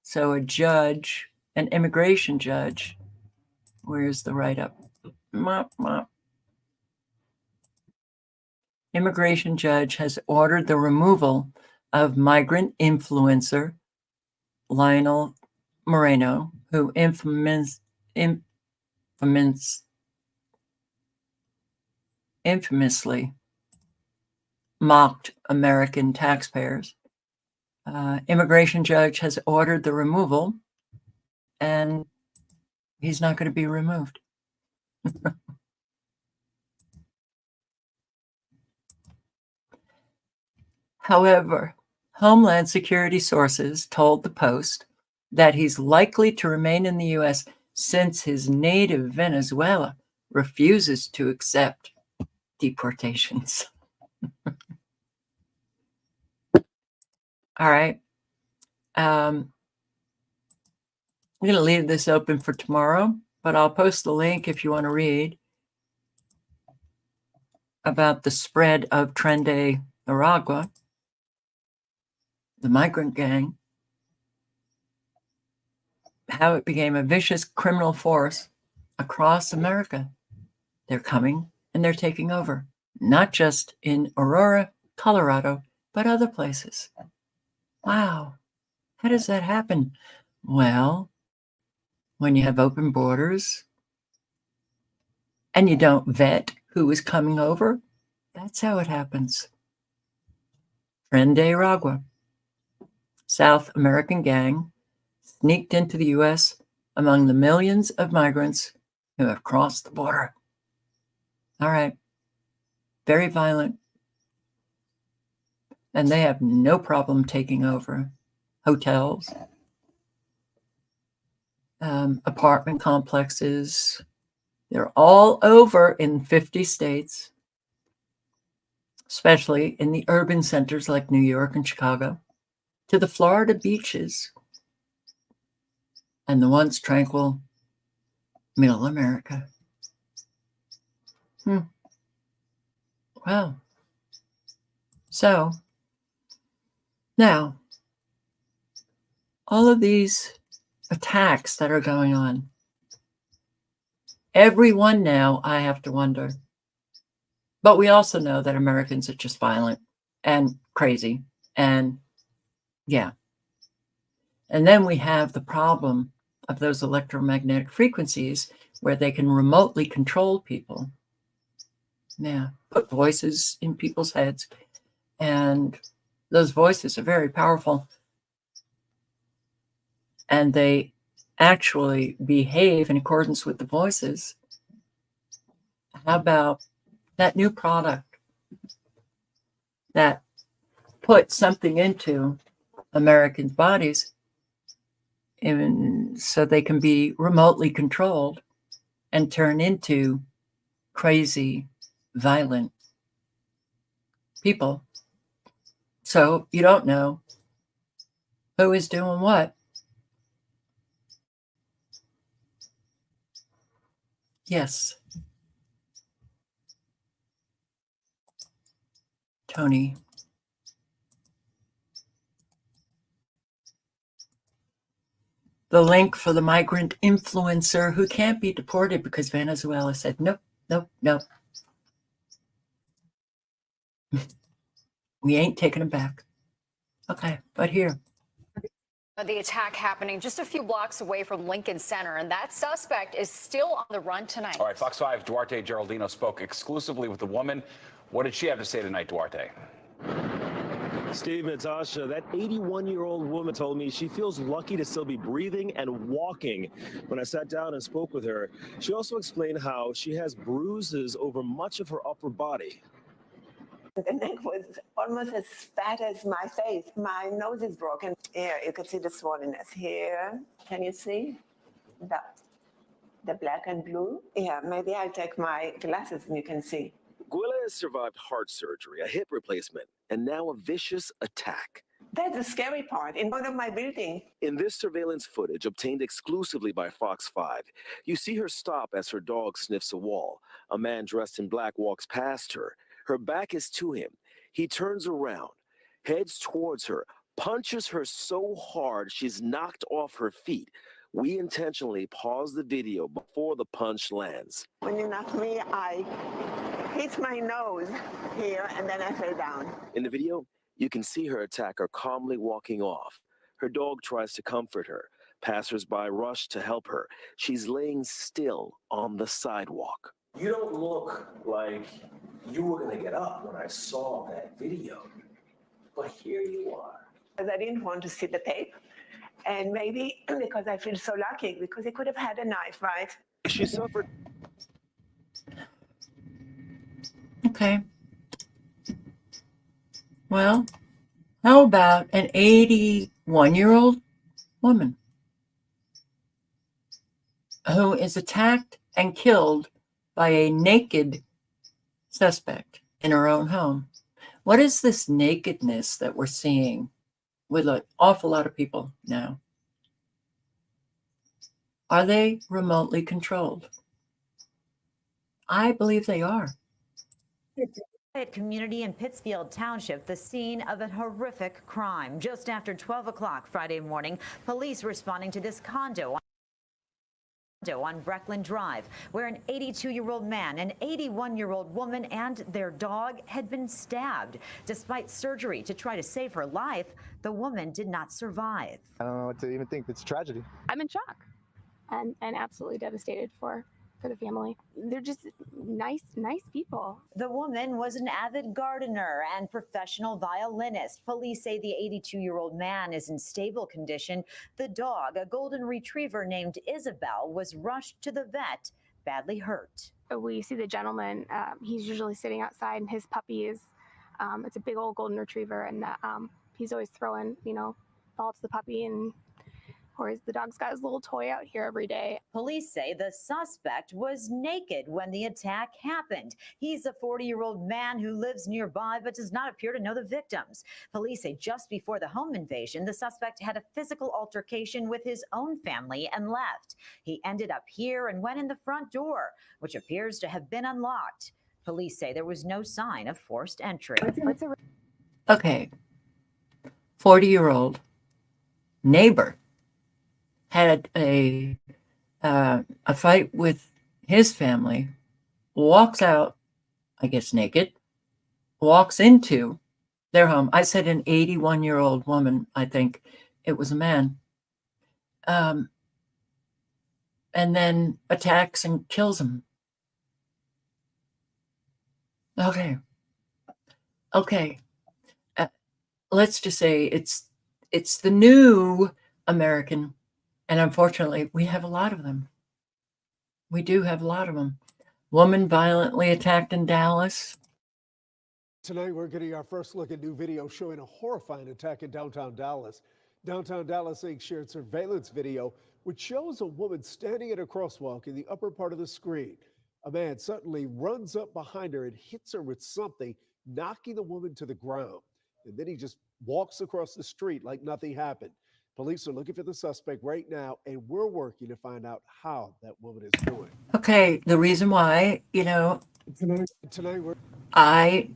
So a judge, an immigration judge, where's the write-up? Immigration judge has ordered the removal of migrant influencer Lionel Moreno, who infamously mocked American taxpayers. Immigration judge has ordered the removal, and he's not going to be removed. However, Homeland Security sources told the Post that he's likely to remain in the U.S. since his native Venezuela refuses to accept deportations. All right. I'm going to leave this open for tomorrow, but I'll post the link if you want to read about the spread of Tren de Aragua, the migrant gang, how it became a vicious criminal force across America. They're coming and they're taking over, not just in Aurora, Colorado, but other places. Wow. How does that happen? Well, when you have open borders and you don't vet who is coming over, that's how it happens. Tren de Aragua, South American gang, sneaked into the U.S. among the millions of migrants who have crossed the border. All right. Very violent. And they have no problem taking over hotels, apartment complexes. They're all over in 50 states. especially in the urban centers like New York and Chicago, to the Florida beaches and the once tranquil Middle America. Well, so now all of these attacks that are going on, every one now, I have to wonder. But we also know that Americans are just violent and crazy. And yeah. And then we have the problem of those electromagnetic frequencies where they can remotely control people. Yeah. Put voices in people's heads. And those voices are very powerful. And they actually behave in accordance with the voices. How about that new product that put something into Americans' bodies so they can be remotely controlled and turn into crazy, violent people? So you don't know who is doing what. Yes. Tony. The link for the migrant influencer who can't be deported because Venezuela said, nope, nope, nope. We ain't taking him back. Okay, but here. The attack happening just a few blocks away from Lincoln Center, and that suspect is still on the run tonight. All right, Fox 5 Duarte Geraldino spoke exclusively with the woman. What did she have to say tonight, Duarte? Steve, Natasha, that 81-year-old woman told me she feels lucky to still be breathing and walking. When I sat down and spoke with her, she also explained how she has bruises over much of her upper body. The neck was almost as fat as my face. My nose is broken. Here, you can see the swollenness here. Can you see the black and blue? Yeah, maybe I'll take my glasses and you can see. Gwilla has survived heart surgery, a hip replacement, and now a vicious attack. That's the scary part, in front of my building. In this surveillance footage obtained exclusively by Fox 5, you see her stop as her dog sniffs a wall. A man dressed in black walks past her. Her back is to him. He turns around, heads towards her, punches her so hard she's knocked off her feet. We intentionally pause the video before the punch lands. When you knocked me, I hit my nose here and then I fell down. In the video, you can see her attacker calmly walking off. Her dog tries to comfort her. Passers-by rush to help her. She's laying still on the sidewalk. You don't look like you were going to get up when I saw that video, but here you are. Because I didn't want to see the tape, and maybe because I feel so lucky, because he could have had a knife, right? She suffered. Okay. Well, how about an 81-year-old woman who is attacked and killed by a naked suspect in her own home? What is this nakedness that we're seeing with an awful lot of people now? Are they remotely controlled? I believe they are. Community in Pittsfield Township, the scene of a horrific crime. Just after 12 o'clock Friday morning, police responding to this condo on Breckland Drive, where an 82-year-old man, an 81-year-old woman, and their dog had been stabbed. Despite surgery to try to save her life, the woman did not survive. I don't know what to even think. It's a tragedy. I'm in shock and absolutely devastated for the family. They're just nice people. The woman was an avid gardener and professional violinist. Police say the 82-year-old man is in stable condition. The dog, a golden retriever named Isabel, was rushed to the vet, badly hurt. We see the gentleman, he's usually sitting outside, and his puppy is, it's a big old golden retriever, and he's always throwing, ball to the puppy and toys. The dog's got his little toy out here every day. Police say the suspect was naked when the attack happened. He's a 40-year-old man who lives nearby but does not appear to know the victims. Police say just before the home invasion, the suspect had a physical altercation with his own family and left. He ended up here and went in the front door, which appears to have been unlocked. Police say there was no sign of forced entry. Okay, 40-year-old neighbor had a fight with his family, walks out, I guess naked, walks into their home. I said an 81-year-old woman. I think it was a man. And then attacks and kills him. Okay. Let's just say it's the new American, and unfortunately, we have a lot of them. We do have a lot of them. Woman violently attacked in Dallas. Tonight, we're getting our first look at new video showing a horrifying attack in downtown Dallas. Downtown Dallas Inc. shared surveillance video which shows a woman standing at a crosswalk in the upper part of the screen. A man suddenly runs up behind her and hits her with something, knocking the woman to the ground. And then he just walks across the street like nothing happened. Police are looking for the suspect right now, and we're working to find out how that woman is doing. Okay, the reason why, Tonight we're I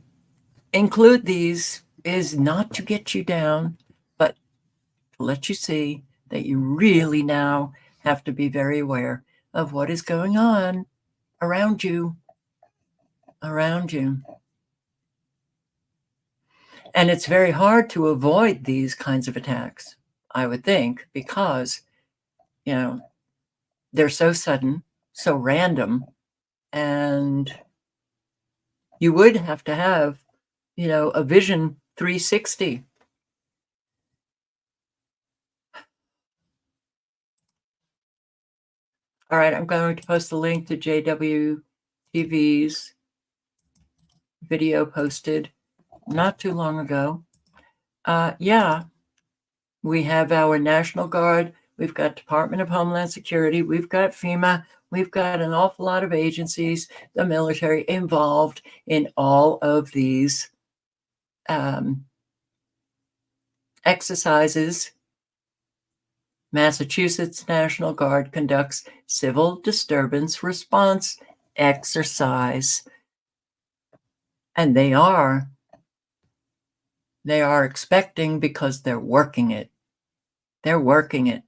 include these is not to get you down, but to let you see that you really now have to be very aware of what is going on around you. And it's very hard to avoid these kinds of attacks, I would think, because, they're so sudden, so random, and you would have to have, a vision 360. All right, I'm going to post the link to JWTV's video posted not too long ago. We have our National Guard, we've got Department of Homeland Security, we've got FEMA, we've got an awful lot of agencies, the military involved in all of these exercises. Massachusetts National Guard conducts civil disturbance response exercise. And they are expecting, because they're working it. They're working it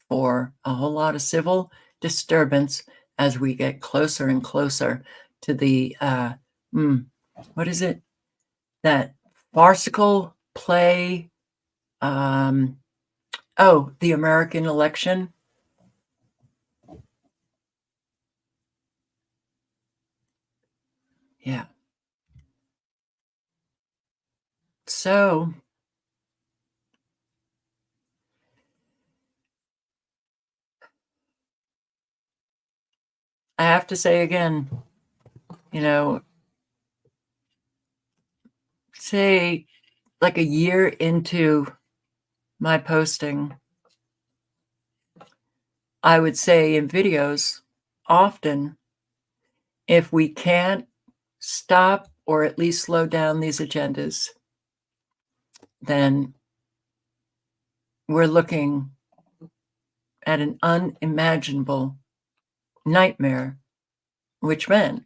for a whole lot of civil disturbance as we get closer and closer to the, what is it? That farcical play, the American election. Yeah. So, I have to say again, say like a year into my posting, I would say in videos, often, if we can't stop or at least slow down these agendas, then we're looking at an unimaginable nightmare, which meant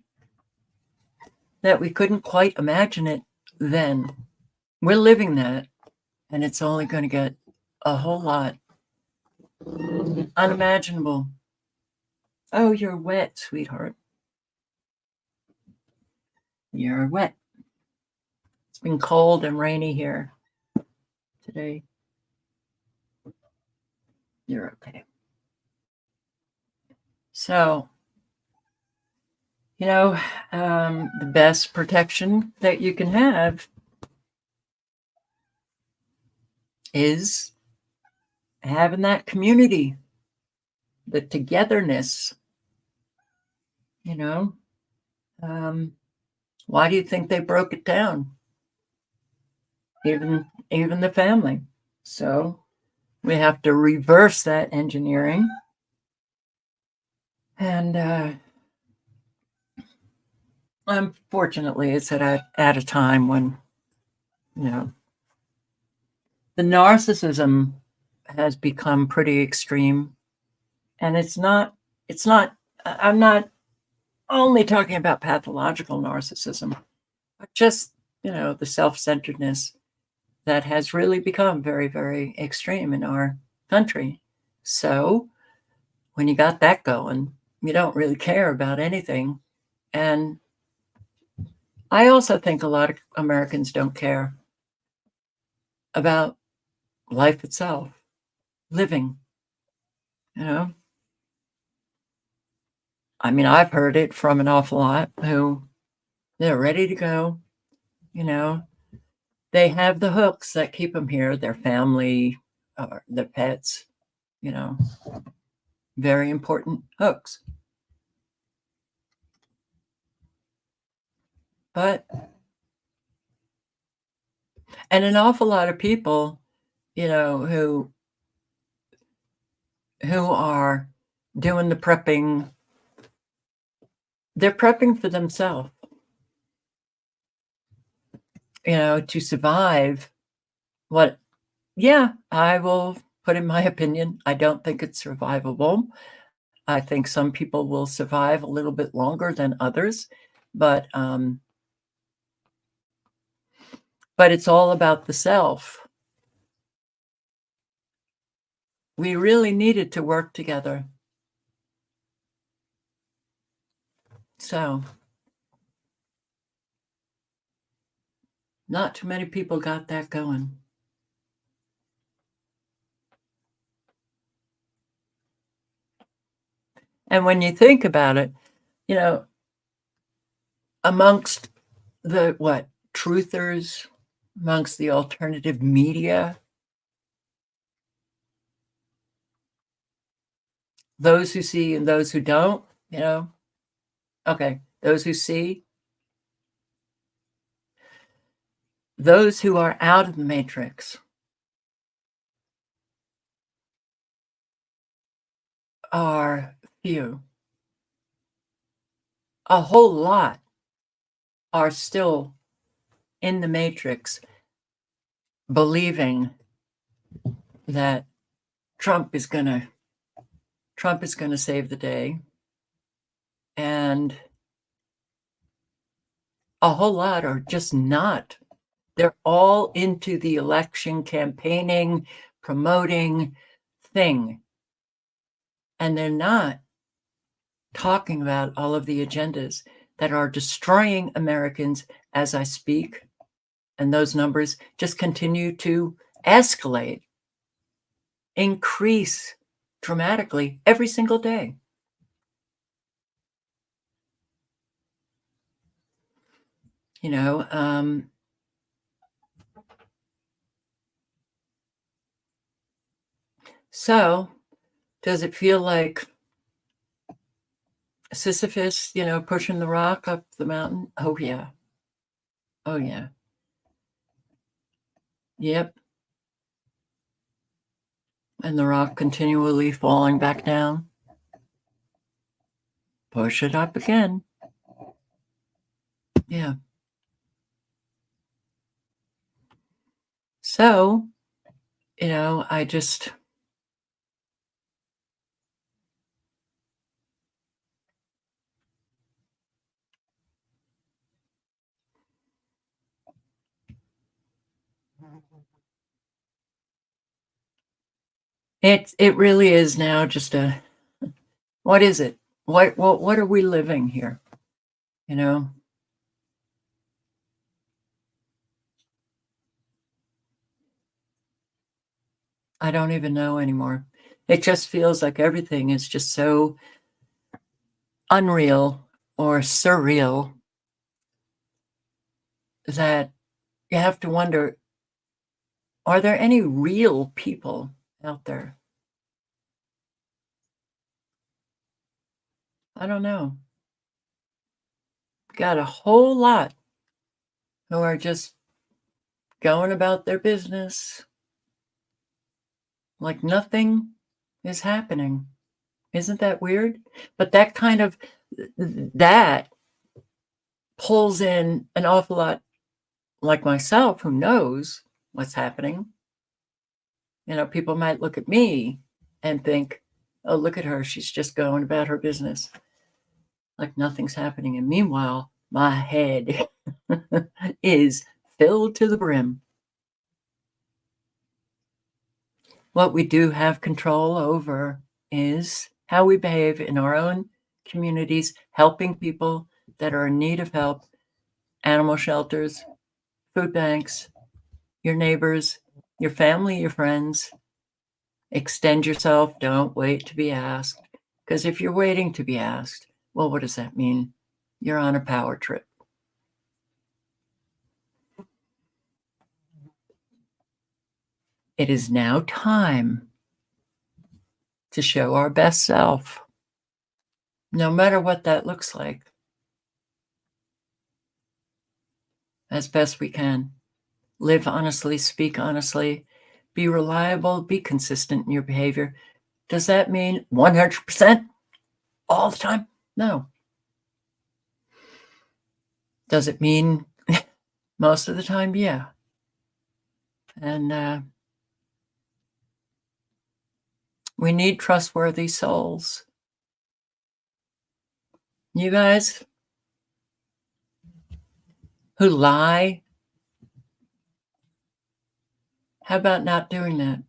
that we couldn't quite imagine it then. We're living that, and it's only going to get a whole lot unimaginable. Oh, you're wet, sweetheart. You're wet. It's been cold and rainy here today. You're okay. So, the best protection that you can have is having that community, the togetherness. Why do you think they broke it down? Even the family. So We have to reverse that engineering. And unfortunately, it's at a time when, the narcissism has become pretty extreme. And I'm not only talking about pathological narcissism, but just, the self-centeredness that has really become very, very extreme in our country. So when you got that going, you don't really care about anything. And I also think a lot of Americans don't care about life itself, living, I mean, I've heard it from an awful lot who they're ready to go, they have the hooks that keep them here, their family, their pets, very important hooks. And an awful lot of people, who are doing the prepping, they're prepping for themselves, to survive what, I will put in my opinion, I don't think it's survivable. I think some people will survive a little bit longer than others, but it's all about the self. We really needed to work together. So, not too many people got that going. And when you think about it, amongst the truthers, amongst the alternative media, those who see and those who don't, okay, those who see, those who are out of the matrix are few. A whole lot are still in the matrix, believing that Trump is gonna save the day, and a whole lot are just not. They're all into the election campaigning, promoting thing, and they're not talking about all of the agendas that are destroying Americans as I speak, and those numbers just continue to escalate, increase dramatically every single day. So does it feel like Sisyphus, pushing the rock up the mountain? Oh, yeah. Oh, yeah. Yep. And the rock continually falling back down. Push it up again. Yeah. So, I just, it really is now just what is it? What are we living here? I don't even know anymore. It just feels like everything is just so unreal or surreal that you have to wonder, are there any real people out there? I don't know. Got a whole lot who are just going about their business, like nothing is happening. Isn't that weird? But that pulls in an awful lot like myself who knows what's happening. People might look at me and think, oh, look at her. She's just going about her business like nothing's happening. And meanwhile, my head is filled to the brim. What we do have control over is how we behave in our own communities, helping people that are in need of help, animal shelters, food banks, your neighbors, your family, your friends. Extend yourself. Don't wait to be asked. Because if you're waiting to be asked, well, what does that mean? You're on a power trip. It is now time to show our best self, no matter what that looks like, as best we can. Live honestly, speak honestly, be reliable, be consistent in your behavior. Does that mean 100% all the time? No. Does it mean most of the time? Yeah. And we need trustworthy souls. You guys who lie, how about not doing that?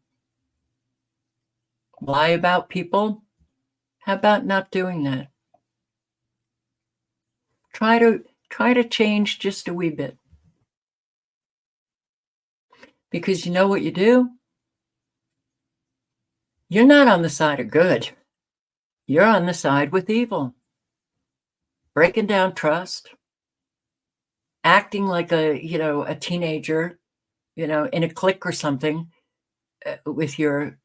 Lie about people? How about not doing that? Try to change just a wee bit. Because you know what you do? You're not on the side of good. You're on the side with evil. Breaking down trust, acting like a teenager, in a clique or something, with your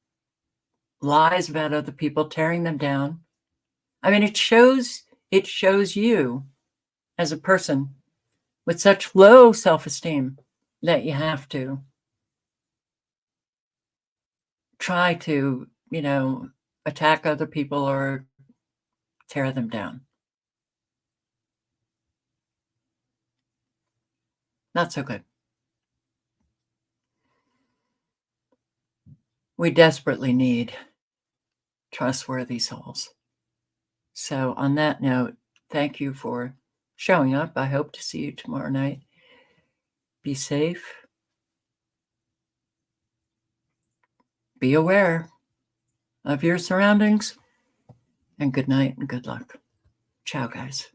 lies about other people, tearing them down. I mean, it shows you as a person with such low self-esteem that you have to try to, attack other people or tear them down. Not so good. We desperately need trustworthy souls. So on that note, thank you for showing up. I hope to see you tomorrow night. Be safe. Be aware of your surroundings. And good night and good luck. Ciao, guys.